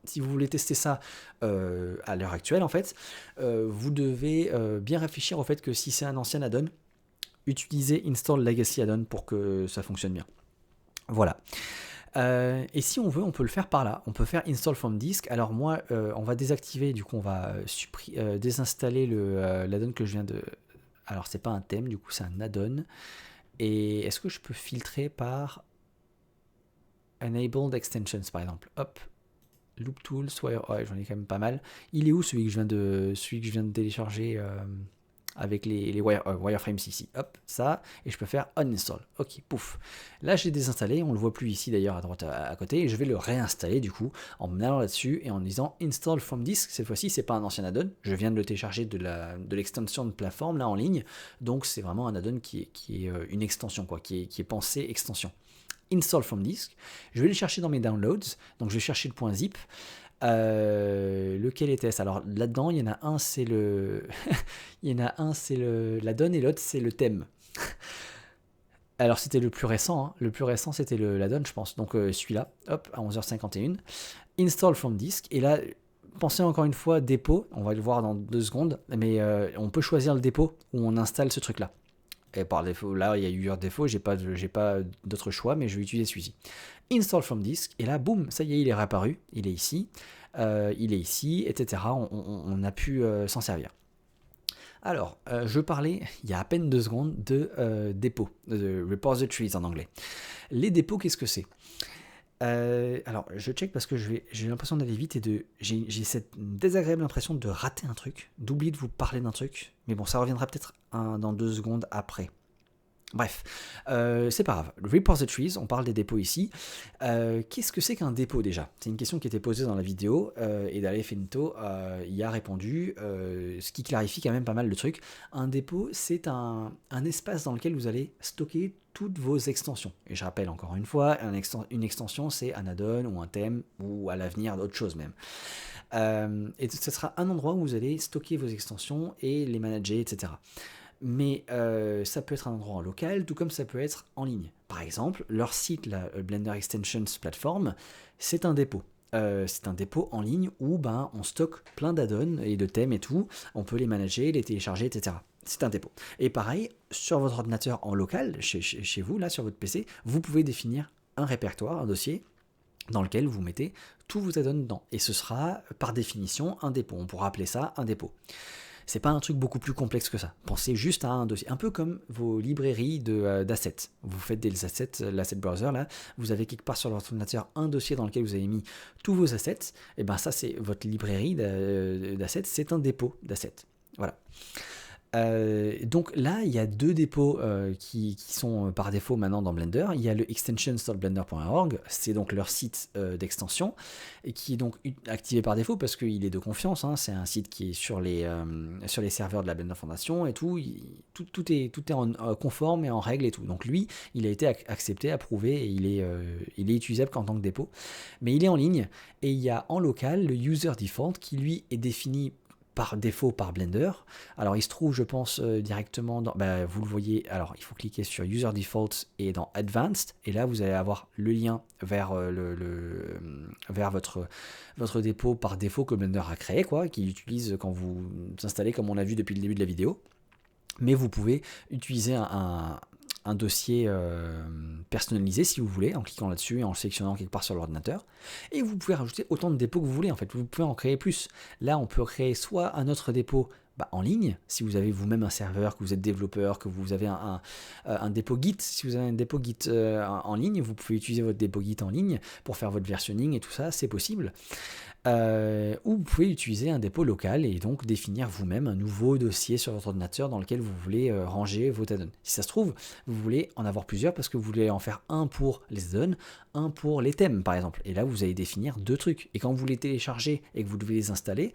si vous voulez tester ça à l'heure actuelle, en fait, vous devez bien réfléchir au fait que si c'est un ancien add-on, utilisez Install Legacy Add-on pour que ça fonctionne bien. Voilà. Et si on veut, on peut le faire par là. On peut faire Install from Disk. Alors moi, on va désactiver, du coup, on va désinstaller l'add-on que je viens de... Alors, c'est pas un thème, du coup, c'est un add-on. Et est-ce que je peux filtrer par Enabled Extensions, par exemple? Hop. Loop Tools, ouais, j'en ai quand même pas mal. Il est où celui que je viens de télécharger avec les wireframes ici? Hop, ça, et je peux faire uninstall. Ok, pouf. Là, j'ai désinstallé, on le voit plus ici d'ailleurs à droite à côté, et je vais le réinstaller du coup en allant là-dessus et en disant install from disk. Cette fois-ci, c'est pas un ancien add-on, je viens de le télécharger de l'extension de plateforme là en ligne, donc c'est vraiment un add-on qui est une extension, quoi, qui est pensé extension. Install from disk, je vais le chercher dans mes downloads, donc je vais chercher le point zip. Lequel était-ce? Alors là-dedans, il y en a un, c'est le l'add-on et l'autre c'est le thème. Alors c'était le plus récent, hein. Le plus récent c'était l'add-on je pense, donc celui-là, hop, à 11h51, Install from disk, et là, pensez encore une fois dépôt, on va le voir dans 2 secondes, mais on peut choisir le dépôt où on installe ce truc-là. Et par défaut, là il y a eu un défaut, j'ai pas d'autre choix, mais je vais utiliser celui-ci. Install from disk, et là boum, ça y est, il est réapparu, il est ici, etc. On a pu s'en servir. Alors, je parlais il y a à peine 2 secondes de dépôt, de repositories en anglais. Les dépôts, qu'est-ce que c'est? Alors, je check parce que j'ai l'impression d'aller vite et j'ai cette désagréable impression de rater un truc, d'oublier de vous parler d'un truc, mais bon, ça reviendra peut-être dans 2 secondes après. Bref, c'est pas grave. Repositories, on parle des dépôts ici. Qu'est-ce que c'est qu'un dépôt déjà? C'est une question qui était posée dans la vidéo et Dale Finto y a répondu, ce qui clarifie quand même pas mal le truc. Un dépôt, c'est un espace dans lequel vous allez stocker toutes vos extensions. Et je rappelle encore une fois, une extension, c'est un add-on ou un thème ou à l'avenir d'autres choses même. Et ce sera un endroit où vous allez stocker vos extensions et les manager, etc. Mais ça peut être un endroit en local, tout comme ça peut être en ligne. Par exemple, leur site, la Blender Extensions Platform, c'est un dépôt. C'est un dépôt en ligne où on stocke plein d'add-ons et de thèmes et tout. On peut les manager, les télécharger, etc. C'est un dépôt. Et pareil, sur votre ordinateur en local, chez vous, là, sur votre PC, vous pouvez définir un répertoire, un dossier, dans lequel vous mettez tous vos add-ons dedans. Et ce sera, par définition, un dépôt. On pourra appeler ça un dépôt. C'est pas un truc beaucoup plus complexe que ça. Pensez juste à un dossier, un peu comme vos librairies d'assets. Vous faites des assets, l'asset browser là, vous avez quelque part sur l'ordinateur un dossier dans lequel vous avez mis tous vos assets, et ben ça c'est votre librairie d'assets, c'est un dépôt d'assets. Voilà. Donc là, il y a deux dépôts qui sont par défaut maintenant dans Blender. Il y a le extensions.blender.org, c'est donc leur site d'extension, et qui est donc activé par défaut parce qu'il est de confiance. Hein. C'est un site qui est sur les serveurs de la Blender Foundation et tout. Tout est conforme et en règle et tout. Donc lui, il a été accepté, approuvé et il est utilisable qu'en tant que dépôt. Mais il est en ligne et il y a en local le user default qui lui est défini par défaut par Blender. Alors il se trouve, je pense, directement dans, vous le voyez, alors il faut cliquer sur User Default et dans Advanced, et là vous allez avoir le lien vers, vers votre dépôt par défaut que Blender a créé, quoi, qu'il utilise quand vous installez, comme on l'a vu depuis le début de la vidéo. Mais vous pouvez utiliser un dossier personnalisé si vous voulez, en cliquant là-dessus et en le sélectionnant quelque part sur l'ordinateur. Et vous pouvez rajouter autant de dépôts que vous voulez, en fait. Vous pouvez en créer plus. Là, on peut créer soit un autre dépôt en ligne, si vous avez vous-même un serveur, que vous êtes développeur, que vous avez un dépôt Git. Si vous avez un dépôt Git en ligne, vous pouvez utiliser votre dépôt Git en ligne pour faire votre versionning et tout ça, c'est possible. Ou vous pouvez utiliser un dépôt local et donc définir vous-même un nouveau dossier sur votre ordinateur dans lequel vous voulez ranger vos add-ons. Si ça se trouve, vous voulez en avoir plusieurs parce que vous voulez en faire un pour les add-ons, un pour les thèmes par exemple. Et là, vous allez définir deux trucs. Et quand vous les téléchargez et que vous devez les installer,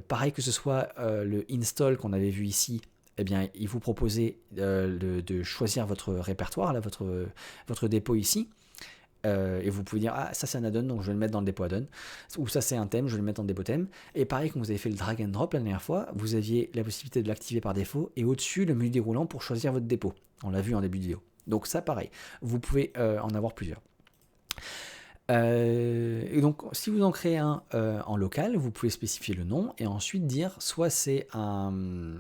pareil que ce soit le install qu'on avait vu ici, eh bien, il vous proposait de choisir votre répertoire, là, votre dépôt ici. Et vous pouvez dire, ah, ça c'est un add-on, donc je vais le mettre dans le dépôt add-on. Ou ça c'est un thème, je vais le mettre dans le dépôt thème. Et pareil, quand vous avez fait le drag and drop la dernière fois, vous aviez la possibilité de l'activer par défaut et au-dessus le menu déroulant pour choisir votre dépôt. On l'a vu en début de vidéo. Donc ça pareil, vous pouvez en avoir plusieurs. Et donc si vous en créez un en local, vous pouvez spécifier le nom et ensuite dire soit c'est un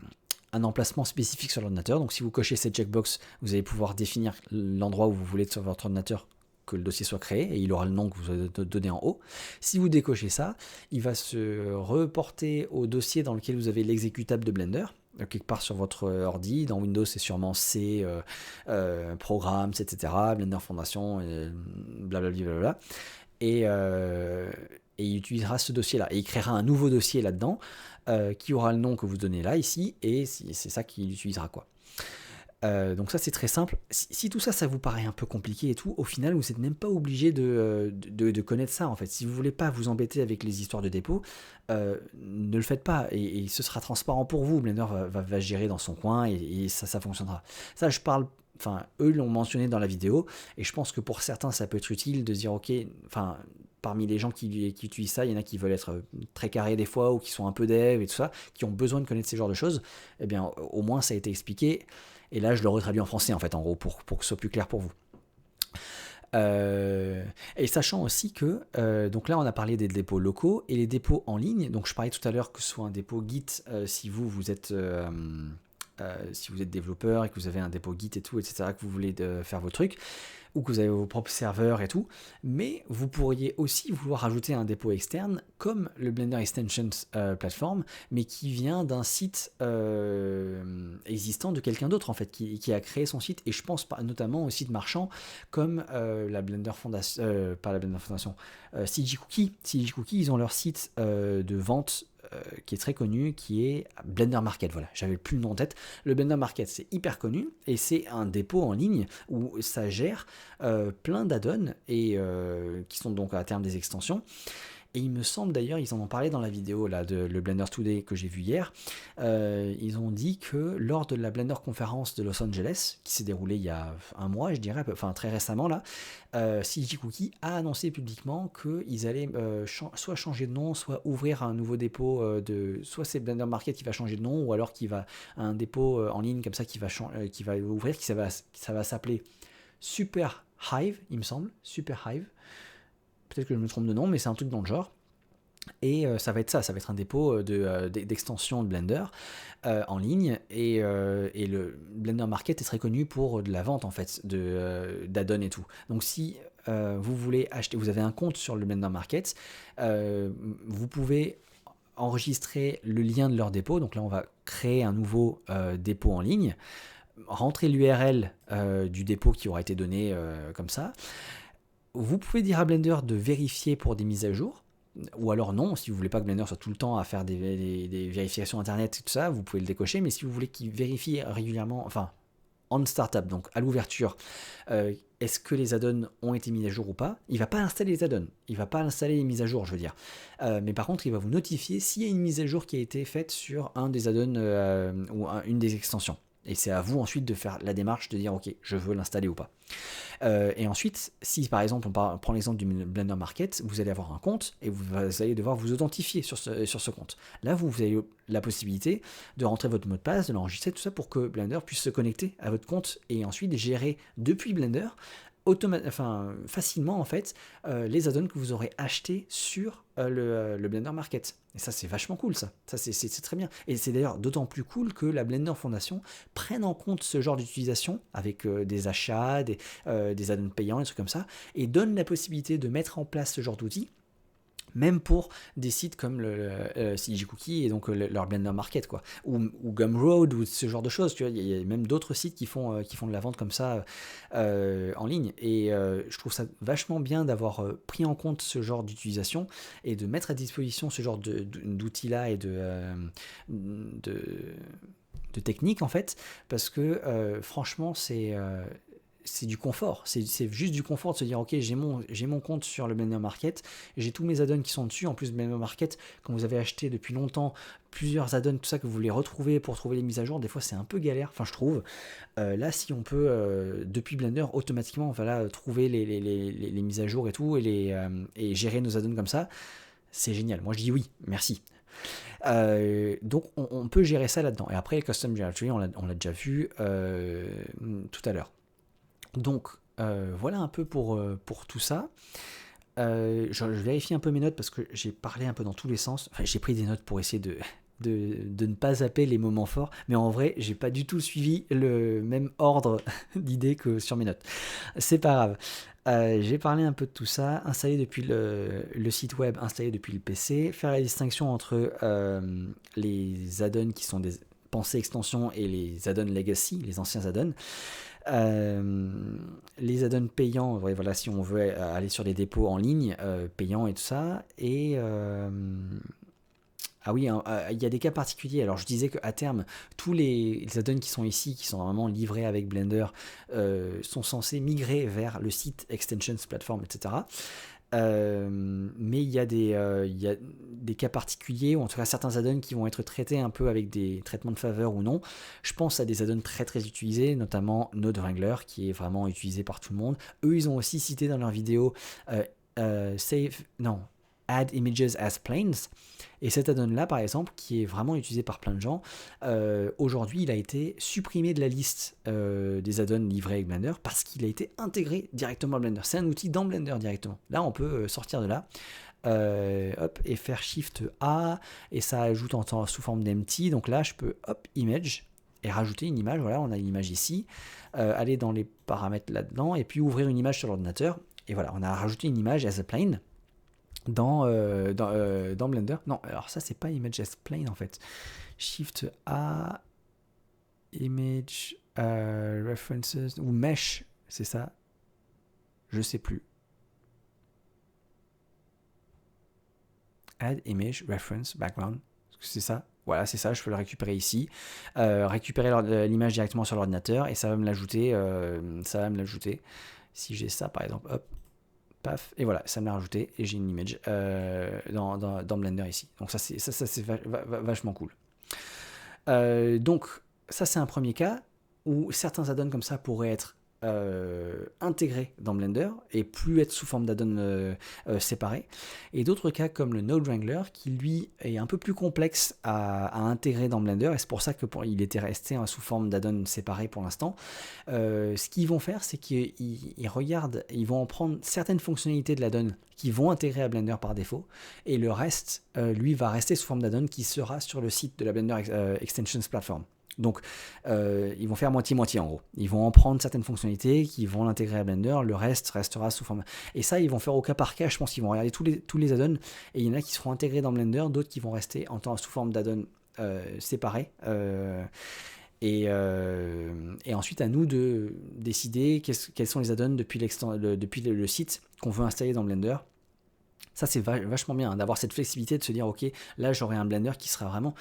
emplacement spécifique sur l'ordinateur. Donc si vous cochez cette checkbox, vous allez pouvoir définir l'endroit où vous voulez sur votre ordinateur que le dossier soit créé et il aura le nom que vous avez donné en haut. Si vous décochez ça, il va se reporter au dossier dans lequel vous avez l'exécutable de Blender, quelque part sur votre ordi. Dans Windows, c'est sûrement C, Programs, etc., Blender Foundation, blablabla. Et il utilisera ce dossier-là. Et il créera un nouveau dossier là-dedans qui aura le nom que vous donnez là, ici, et c'est ça qu'il utilisera, quoi. Donc ça c'est très simple. Si tout ça vous paraît un peu compliqué et tout, au final vous n'êtes même pas obligé de connaître ça en fait. Si vous voulez pas vous embêter avec les histoires de dépôt, ne le faites pas et ce sera transparent pour vous. Blender va gérer dans son coin et ça fonctionnera. Ça je parle, enfin eux l'ont mentionné dans la vidéo et je pense que pour certains ça peut être utile de dire ok, enfin parmi les gens qui utilisent ça, il y en a qui veulent être très carrés des fois ou qui sont un peu dev et tout ça, qui ont besoin de connaître ces genres de choses. Eh bien au moins ça a été expliqué. Et là, je le retraduis en français, en fait, en gros, pour que ce soit plus clair pour vous. Et sachant aussi que, donc là, on a parlé des dépôts locaux et les dépôts en ligne. Donc, je parlais tout à l'heure que ce soit un dépôt Git si vous êtes développeur et que vous avez un dépôt Git et tout, etc., que vous voulez faire vos trucs, ou que vous avez vos propres serveurs et tout, mais vous pourriez aussi vouloir ajouter un dépôt externe comme le Blender Extensions Platform, mais qui vient d'un site existant de quelqu'un d'autre en fait, qui a créé son site, et je pense notamment au site marchand comme la Blender Foundation, pas la Blender Foundation, CG Cookie. CG Cookie, ils ont leur site de vente qui est très connu, qui est Blender Market. Voilà, j'avais plus le nom en tête. Le Blender Market, c'est hyper connu et c'est un dépôt en ligne où ça gère plein d'add-ons et qui sont donc à terme des extensions. Et il me semble d'ailleurs, ils en ont parlé dans la vidéo là, de le Blender Today que j'ai vu hier, ils ont dit que lors de la Blender conférence de Los Angeles, qui s'est déroulée il y a un mois, je dirais, enfin très récemment là, CG Cookie a annoncé publiquement qu'ils allaient soit changer de nom, soit ouvrir un nouveau dépôt soit c'est Blender Market qui va changer de nom, ou alors qu'il va un dépôt en ligne comme ça qui va ouvrir, ça va s'appeler Super Hive, il me semble, Super Hive. Peut-être que je me trompe de nom, mais c'est un truc dans le genre. Et ça va être un dépôt d'extension de Blender en ligne. Et le Blender Market est très connu pour de la vente en fait, d'add-ons et tout. Donc si vous voulez acheter, vous avez un compte sur le Blender Market, vous pouvez enregistrer le lien de leur dépôt. Donc là, on va créer un nouveau dépôt en ligne, rentrer l'URL du dépôt qui aura été donné comme ça. Vous pouvez dire à Blender de vérifier pour des mises à jour, ou alors non, si vous voulez pas que Blender soit tout le temps à faire des vérifications internet et tout ça, vous pouvez le décocher, mais si vous voulez qu'il vérifie régulièrement, enfin, on startup, donc à l'ouverture, est-ce que les add-ons ont été mis à jour ou pas, il va pas installer les add-ons, il va pas installer les mises à jour, je veux dire. Mais par contre, il va vous notifier s'il y a une mise à jour qui a été faite sur un des add-ons ou une des extensions. Et c'est à vous ensuite de faire la démarche de dire ok, je veux l'installer ou pas. Et ensuite, si par exemple on prend l'exemple du Blender Market, vous allez avoir un compte et vous allez devoir vous authentifier sur ce compte. Là, vous avez la possibilité de rentrer votre mot de passe, de l'enregistrer, tout ça pour que Blender puisse se connecter à votre compte et ensuite gérer depuis Blender facilement en fait les add-ons que vous aurez achetés sur le Blender Market. Et ça c'est vachement cool ça c'est très bien. Et c'est d'ailleurs d'autant plus cool que la Blender Foundation prenne en compte ce genre d'utilisation avec des achats, des add-ons payants, des trucs comme ça, et donne la possibilité de mettre en place ce genre d'outils même pour des sites comme le CG Cookie et donc leur Blender Market quoi, ou Gumroad ou ce genre de choses, tu vois, il y a même d'autres sites qui font de la vente comme ça en ligne, et je trouve ça vachement bien d'avoir pris en compte ce genre d'utilisation et de mettre à disposition ce genre d'outils là et de techniques en fait, parce que franchement c'est du confort, c'est juste du confort de se dire ok, j'ai mon compte sur le Blender Market, j'ai tous mes add-ons qui sont dessus. En plus, Blender Market, quand vous avez acheté depuis longtemps plusieurs add-ons, tout ça, que vous voulez retrouver pour trouver les mises à jour, des fois c'est un peu galère, enfin je trouve. Là, si on peut depuis Blender automatiquement voilà, trouver les mises à jour et tout, et gérer nos add-ons comme ça, c'est génial. Moi je dis oui, merci. Donc on peut gérer ça là-dedans. Et après, Custom Directory, on l'a déjà vu tout à l'heure. Donc voilà un peu pour tout ça. Je vérifie un peu mes notes parce que j'ai parlé un peu dans tous les sens. Enfin, j'ai pris des notes pour essayer de ne pas zapper les moments forts, mais en vrai j'ai pas du tout suivi le même ordre d'idées que sur mes notes. C'est pas grave. J'ai parlé un peu de tout ça, installer depuis le site web, installer depuis le PC, faire la distinction entre les add-ons qui sont des pensées extensions et les add-ons legacy, les anciens add-ons. Les add-ons payants, voilà, si on veut aller sur des dépôts en ligne payants et tout ça. Et ah oui, il y a des cas particuliers. Alors je disais qu'à terme, tous les add-ons qui sont ici, qui sont vraiment livrés avec Blender, sont censés migrer vers le site Extensions Platform, etc. Mais il y a des cas particuliers, ou en tout cas certains add-ons qui vont être traités un peu avec des traitements de faveur ou non. Je pense à des add-ons très très utilisés, notamment Node Wrangler, qui est vraiment utilisé par tout le monde. Eux, ils ont aussi cité dans leur vidéo Add Images as Planes. Et cet add-on là par exemple, qui est vraiment utilisé par plein de gens, aujourd'hui il a été supprimé de la liste des add-ons livrés avec Blender parce qu'il a été intégré directement à Blender. C'est un outil dans Blender directement. Là on peut sortir de là et faire Shift A, et ça ajoute sous forme d'empty. Donc là je peux image et rajouter une image. Voilà, on a l'image ici, aller dans les paramètres là-dedans et puis ouvrir une image sur l'ordinateur, et voilà, on a rajouté une image as a plane dans Blender. Non, alors ça c'est pas image as plane en fait. Shift A, image references ou mesh, c'est ça, je sais plus. Add image reference background, c'est ça. Voilà, c'est ça, je peux le récupérer ici, récupérer l'image directement sur l'ordinateur, et ça va me l'ajouter. Si j'ai ça par exemple, hop, paf, et voilà, ça me l'a rajouté, et j'ai une image dans Blender ici. Donc ça c'est vachement cool. Donc ça c'est un premier cas où certains add-ons comme ça pourraient être intégrés dans Blender et plus être sous forme d'add-on séparés, et d'autres cas comme le Node Wrangler qui lui est un peu plus complexe à intégrer dans Blender, et c'est pour ça qu'il était resté sous forme d'add-on séparé pour l'instant. Ce qu'ils vont faire, c'est qu'ils regardent, ils vont en prendre certaines fonctionnalités de l'add-on qui vont intégrer à Blender par défaut, et le reste lui va rester sous forme d'add-on qui sera sur le site de la Blender Extensions Platform. Donc, ils vont faire moitié-moitié en gros. Ils vont en prendre certaines fonctionnalités qui vont l'intégrer à Blender, le reste restera sous forme. Et ça, ils vont faire au cas par cas. Je pense qu'ils vont regarder tous les add-ons et il y en a qui seront intégrés dans Blender, d'autres qui vont rester sous forme d'add-on séparés. Et ensuite, à nous de décider quels sont les add-ons depuis le site qu'on veut installer dans Blender. Ça, c'est vachement bien, hein, d'avoir cette flexibilité, de se dire, ok, là, j'aurai un Blender qui sera vraiment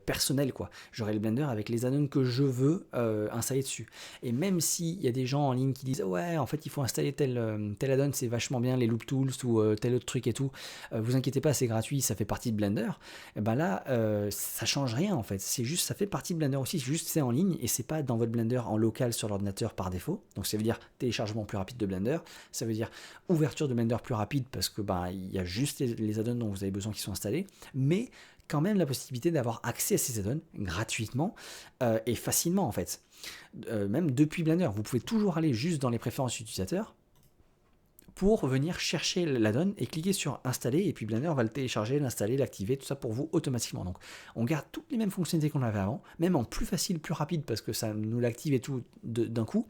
personnel, quoi. J'aurai le Blender avec les add-ons que je veux installer dessus. Et même s'il y a des gens en ligne qui disent, ouais, en fait, il faut installer tel add-on, c'est vachement bien, les Loop Tools ou tel autre truc et tout, vous inquiétez pas, c'est gratuit, ça fait partie de Blender. Et ben là, ça change rien, en fait. C'est juste, ça fait partie de Blender aussi, c'est juste c'est en ligne et c'est pas dans votre Blender en local sur l'ordinateur par défaut. Donc, ça veut dire téléchargement plus rapide de Blender, ça veut dire ouverture de Blender plus rapide parce que il y a juste les add-ons dont vous avez besoin qui sont installés, mais quand même la possibilité d'avoir accès à ces add-ons gratuitement et facilement en fait. Même depuis Blender, vous pouvez toujours aller juste dans les préférences utilisateurs pour venir chercher l'add-on et cliquer sur installer et puis Blender va le télécharger, l'installer, l'activer, tout ça pour vous automatiquement. Donc on garde toutes les mêmes fonctionnalités qu'on avait avant, même en plus facile, plus rapide parce que ça nous l'active et tout d'un coup.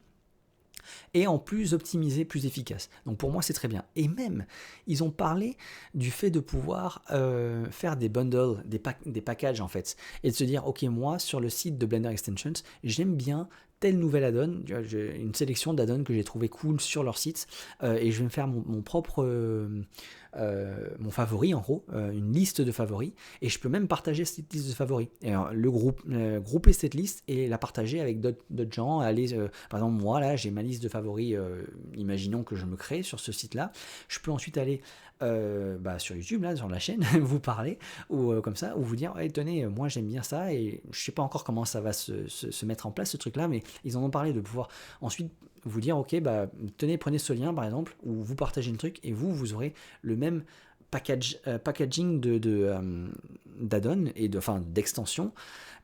Et en plus optimisé, plus efficace. Donc pour moi c'est très bien. Et même, ils ont parlé du fait de pouvoir faire des bundles, des packages en fait, et de se dire, ok, moi sur le site de Blender Extensions, j'aime bien telle nouvelle add-on, une sélection d'add-on que j'ai trouvé cool sur leur site, et je vais me faire mon propre... mon favori en gros, une liste de favoris, et je peux même partager cette liste de favoris. Et grouper cette liste et la partager avec d'autres gens. Aller, par exemple, moi là, j'ai ma liste de favoris, imaginons que je me crée sur ce site-là. Je peux ensuite aller sur YouTube, là, sur la chaîne, vous parler, ou comme ça, ou vous dire, hey, tenez, moi j'aime bien ça, et je sais pas encore comment ça va se mettre en place ce truc-là, mais ils en ont parlé de pouvoir ensuite vous dire, ok, tenez, prenez ce lien par exemple, où vous partagez un truc et vous aurez le même packaging d'add-on et d'extension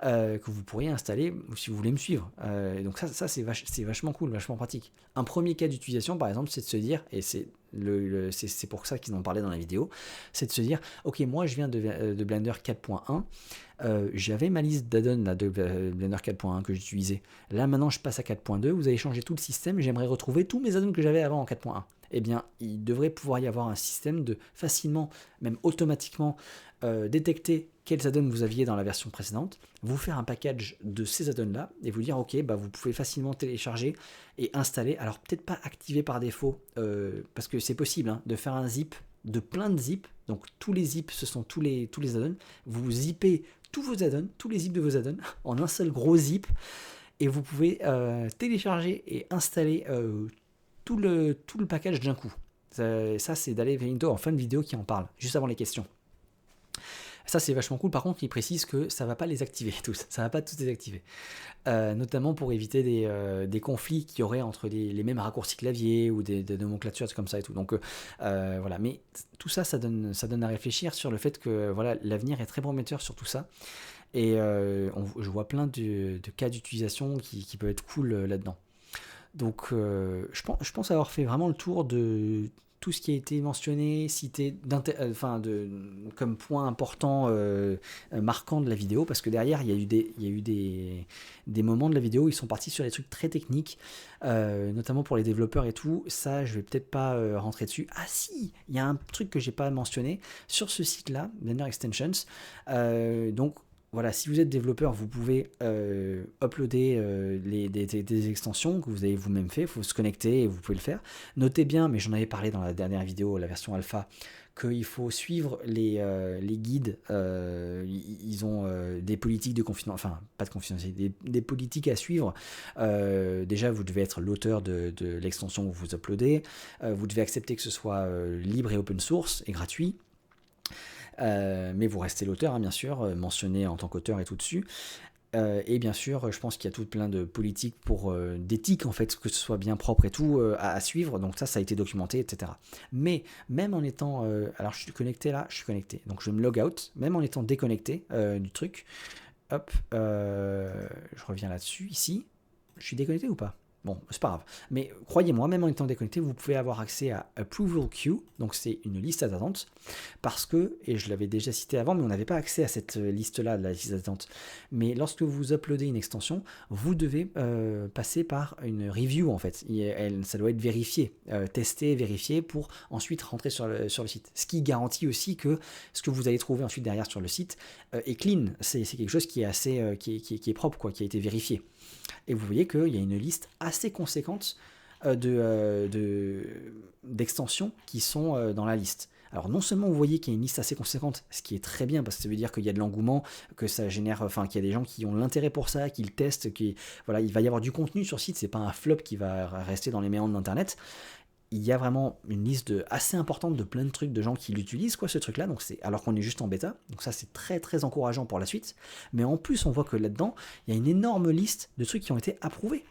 que vous pourriez installer si vous voulez me suivre. Et donc ça c'est vachement cool, vachement pratique. Un premier cas d'utilisation par exemple, c'est de se dire, et c'est pour ça qu'ils en parlaient dans la vidéo, c'est de se dire, ok, moi je viens de Blender 4.1, j'avais ma liste d'add-on de Blender 4.1 que j'utilisais. Là maintenant je passe à 4.2, vous avez changé tout le système, j'aimerais retrouver tous mes add-ons que j'avais avant en 4.1. Eh bien, il devrait pouvoir y avoir un système de facilement, même automatiquement, détecter quels add-ons vous aviez dans la version précédente, vous faire un package de ces add-ons-là, et vous dire, ok, vous pouvez facilement télécharger et installer. Alors, peut-être pas activer par défaut, parce que c'est possible hein, de faire un zip de plein de zips. Donc, tous les zips, ce sont tous les add-ons. Vous zippez tous vos add-ons, tous les zips de vos add-ons, en un seul gros zip, et vous pouvez télécharger et installer tout le package d'un coup. Ça c'est d'aller en fin de vidéo qui en parle, juste avant les questions. Ça c'est vachement cool. Par contre, il précise que ça va pas les activer tous, ça va pas tous les activer, notamment pour éviter des conflits qu'il y aurait entre les mêmes raccourcis clavier ou des nomenclatures comme ça et tout. Donc voilà, mais tout ça, ça donne à réfléchir sur le fait que voilà, l'avenir est très prometteur sur tout ça. Et je vois plein de cas d'utilisation qui peuvent être cool là-dedans. Donc je pense avoir fait vraiment le tour de tout ce qui a été mentionné, cité comme point important, marquant de la vidéo, parce que derrière il y a eu des moments de la vidéo où ils sont partis sur des trucs très techniques, notamment pour les développeurs et tout. Ça je vais peut-être pas rentrer dessus. Ah si, il y a un truc que j'ai pas mentionné sur ce site là, Blender Extensions. Donc voilà, si vous êtes développeur, vous pouvez uploader des extensions que vous avez vous-même fait. Il faut se connecter et vous pouvez le faire. Notez bien, mais j'en avais parlé dans la dernière vidéo, la version alpha, qu'il faut suivre les guides. Ils ont des politiques de confidentialité, enfin pas de confidentialité, des politiques à suivre. Déjà, vous devez être l'auteur de l'extension que vous uploadez. Vous devez accepter que ce soit libre et open source et gratuit. Mais vous restez l'auteur, hein, bien sûr, mentionné en tant qu'auteur et tout dessus. Et bien sûr, je pense qu'il y a tout plein de politiques d'éthique, en fait, que ce soit bien propre et tout, à suivre. Donc ça a été documenté, etc. Mais même en étant... alors je suis connecté là, je suis connecté. Donc je me log out, même en étant déconnecté du truc. Hop, je reviens là-dessus, ici. Je suis déconnecté ou pas ? Bon, c'est pas grave. Mais croyez-moi, même en étant déconnecté, vous pouvez avoir accès à Approval Queue, donc c'est une liste d'attente, parce que, et je l'avais déjà cité avant, mais on n'avait pas accès à cette liste-là, de la liste d'attente. Mais lorsque vous uploadez une extension, vous devez passer par une review en fait. Ça doit être vérifié, testé, vérifié, pour ensuite rentrer sur le site. Ce qui garantit aussi que ce que vous allez trouver ensuite derrière sur le site est clean. C'est quelque chose qui est assez, qui est propre, quoi, qui a été vérifié. Et vous voyez qu'il y a une liste assez conséquente d'extensions qui sont dans la liste. Alors non seulement vous voyez qu'il y a une liste assez conséquente, ce qui est très bien parce que ça veut dire qu'il y a de l'engouement, que ça génère, enfin qu'il y a des gens qui ont l'intérêt pour ça, qui le testent, voilà, il va y avoir du contenu sur le site, c'est pas un flop qui va rester dans les méandres d'internet. Il y a vraiment une liste assez importante de plein de trucs de gens qui l'utilisent, quoi, ce truc-là, donc alors qu'on est juste en bêta, donc ça c'est très très encourageant pour la suite, mais en plus on voit que là-dedans, il y a une énorme liste de trucs qui ont été approuvés.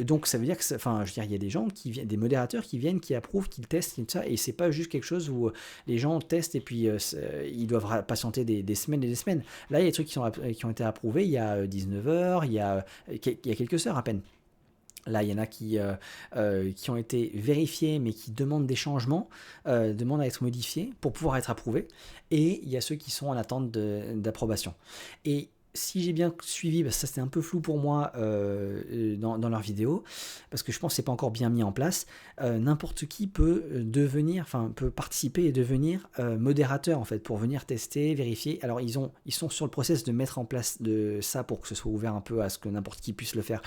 Donc ça veut dire que, je veux dire, il y a des gens qui viennent, des modérateurs qui viennent, qui approuvent, qui testent, et tout ça, et c'est pas juste quelque chose où les gens testent et puis ils doivent patienter des semaines et des semaines. Là, il y a des trucs qui ont été approuvés il y a 19 heures, il y a quelques heures à peine. Là, il y en a qui ont été vérifiés, mais qui demandent des changements, demandent à être modifiés pour pouvoir être approuvés. Et il y a ceux qui sont en attente d'approbation. Et si j'ai bien suivi, parce que ça c'était un peu flou pour moi dans leur vidéo, parce que je pense que c'est pas encore bien mis en place, n'importe qui peut peut participer et devenir modérateur en fait, pour venir tester, vérifier. Alors ils sont sur le process de mettre en place de ça pour que ce soit ouvert un peu à ce que n'importe qui puisse le faire.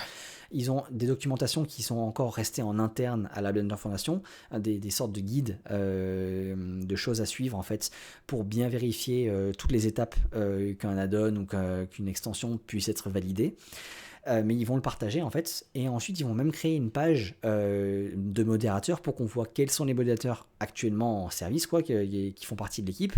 Ils ont des documentations qui sont encore restées en interne à la Blender Foundation, des sortes de guides, de choses à suivre en fait, pour bien vérifier toutes les étapes qu'un add-on ou qu'une extension puisse être validée. Mais ils vont le partager en fait, et ensuite ils vont même créer une page de modérateurs pour qu'on voit quels sont les modérateurs actuellement en service, quoi, qui font partie de l'équipe,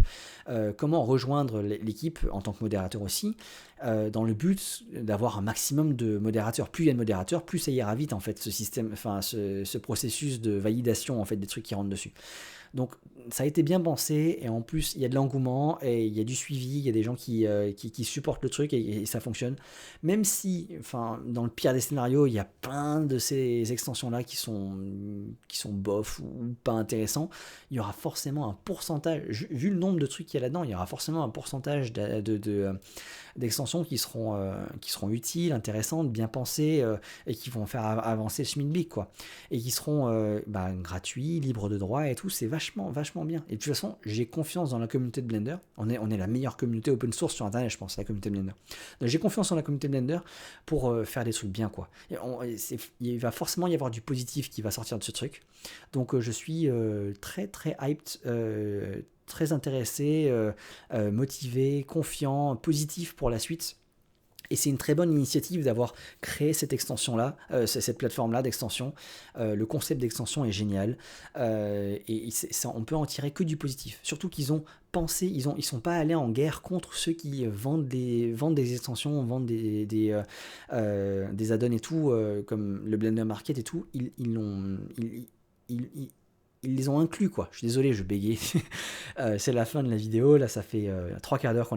comment rejoindre l'équipe en tant que modérateur aussi, dans le but d'avoir un maximum de modérateurs. Plus il y a de modérateurs, plus ça ira vite en fait, ce système, ce processus de validation en fait des trucs qui rentrent dessus. Donc ça a été bien pensé, et en plus il y a de l'engouement et il y a du suivi, il y a des gens qui supportent le truc, et ça fonctionne. Même si, dans le pire des scénarios, il y a plein de ces extensions-là qui sont bof ou pas intéressants, il y aura forcément un pourcentage, vu le nombre de trucs qu'il y a là-dedans, il y aura forcément un pourcentage d'extensions qui seront utiles, intéressantes, bien pensées, et qui vont faire avancer le schmilblick, quoi. Et qui seront gratuits, libres de droit et tout, c'est vachement bien. Et de toute façon, j'ai confiance dans la communauté de Blender. On est la meilleure communauté open source sur internet, je pense, la communauté Blender. Donc j'ai confiance en la communauté Blender pour faire des trucs bien, quoi. Il va forcément y avoir du positif qui va sortir de ce truc. Donc je suis très très hyped, très intéressé, motivé, confiant, positif pour la suite. Et c'est une très bonne initiative d'avoir créé cette extension-là, cette plateforme-là d'extension. Le concept d'extension est génial, et on peut en tirer que du positif. Surtout qu'ils ont pensé, ils sont pas allés en guerre contre ceux qui vendent des extensions, vendent des add-ons et tout, comme le Blender Market et tout. Ils les ont inclus, quoi. Je suis désolé, je bégaye. C'est la fin de la vidéo. Là, ça fait 3/4 d'heure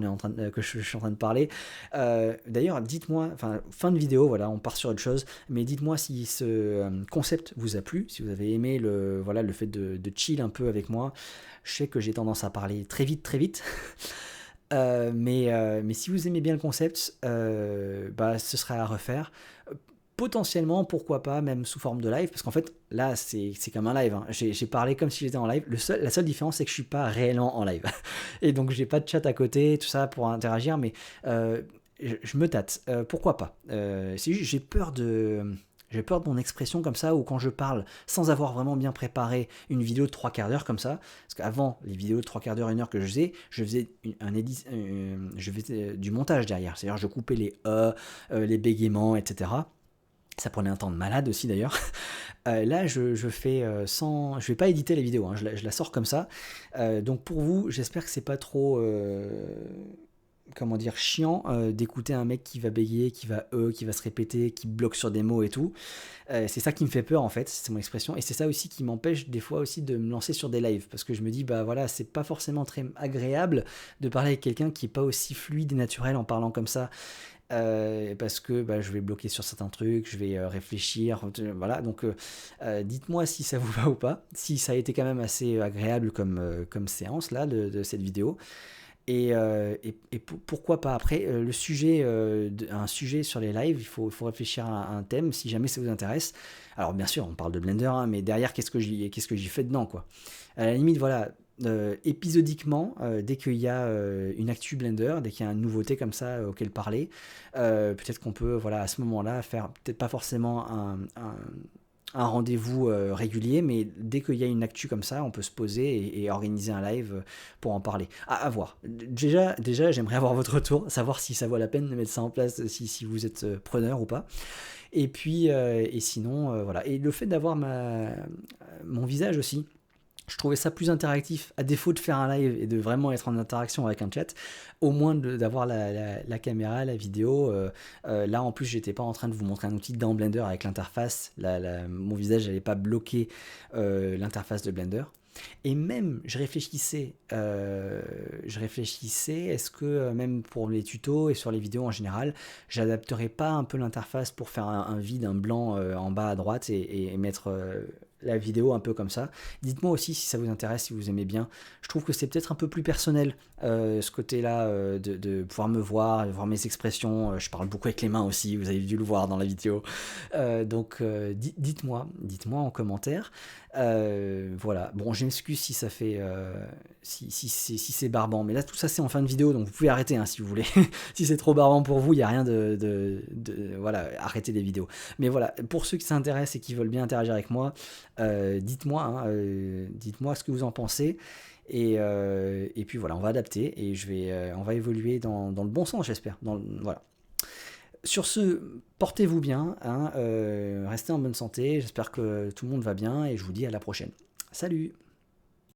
que je suis en train de parler. D'ailleurs, dites-moi, fin de vidéo, voilà, on part sur autre chose. Mais dites-moi si ce concept vous a plu, si vous avez aimé le fait de chill un peu avec moi. Je sais que j'ai tendance à parler très vite. Mais si vous aimez bien le concept, ce sera à refaire. Potentiellement, pourquoi pas, même sous forme de live, parce qu'en fait, là, c'est comme un live, hein. J'ai parlé comme si j'étais en live. La seule différence, c'est que je suis pas réellement en live. Et donc, j'ai pas de chat à côté, tout ça, pour interagir, mais je me tâte. Pourquoi pas, j'ai peur de mon expression comme ça, ou quand je parle sans avoir vraiment bien préparé une vidéo de 3/4 d'heure comme ça, parce qu'avant, les vidéos de 3/4 d'heure, 1 heure que je faisais du montage derrière, c'est-à-dire je coupais les bégaiements, etc. Ça prenait un temps de malade aussi d'ailleurs. Là, je vais pas éditer les vidéos, hein, je la sors comme ça. Donc pour vous, j'espère que c'est pas trop chiant d'écouter un mec qui va bégayer, qui va se répéter, qui bloque sur des mots et tout. C'est ça qui me fait peur en fait, c'est mon expression, et c'est ça aussi qui m'empêche des fois aussi de me lancer sur des lives, parce que je me dis c'est pas forcément très agréable de parler avec quelqu'un qui est pas aussi fluide et naturel en parlant comme ça. parce que bah, je vais bloquer sur certains trucs, je vais réfléchir, voilà. Donc dites-moi si ça vous va ou pas, si ça a été quand même assez agréable comme séance là de cette vidéo. Et pourquoi pas après le sujet, un sujet sur les lives, il faut réfléchir à un thème si jamais ça vous intéresse. Alors bien sûr, on parle de Blender, hein, mais derrière, qu'est-ce que j'y fais dedans, quoi. À la limite, voilà, épisodiquement, dès qu'il y a une actu Blender, dès qu'il y a une nouveauté comme ça auquel parler, peut-être qu'on peut, voilà, à ce moment-là, faire peut-être pas forcément un rendez-vous régulier, mais dès qu'il y a une actu comme ça, on peut se poser et organiser un live pour en parler. À voir. Déjà j'aimerais avoir votre retour, savoir si ça vaut la peine de mettre ça en place, si vous êtes preneur ou pas. Et puis, et sinon, voilà. Et le fait d'avoir mon visage aussi, je trouvais ça plus interactif, à défaut de faire un live et de vraiment être en interaction avec un chat, au moins d'avoir la caméra, la vidéo. Là, en plus, j'étais pas en train de vous montrer un outil dans Blender avec l'interface. Mon visage n'allait pas bloquer l'interface de Blender. Et même, je réfléchissais, est-ce que même pour les tutos et sur les vidéos en général, j'adapterais pas un peu l'interface pour faire un vide, un blanc en bas à droite et mettre la vidéo un peu comme ça. Dites-moi aussi si ça vous intéresse, si vous aimez bien. Je trouve que c'est peut-être un peu plus personnel, ce côté-là, de pouvoir me voir mes expressions. Je parle beaucoup avec les mains aussi, vous avez dû le voir dans la vidéo. Donc dites-moi en commentaire. Voilà, bon, je m'excuse si ça fait si c'est barbant, mais là tout ça c'est en fin de vidéo, donc vous pouvez arrêter hein, si vous voulez. Si c'est trop barbant pour vous, il n'y a rien voilà, arrêtez les vidéos. Mais voilà, pour ceux qui s'intéressent et qui veulent bien interagir avec moi, dites-moi hein, dites-moi ce que vous en pensez. Et puis voilà, on va adapter et on va évoluer dans le bon sens, j'espère. Voilà. Sur ce, portez-vous bien, hein, restez en bonne santé, j'espère que tout le monde va bien et je vous dis à la prochaine. Salut!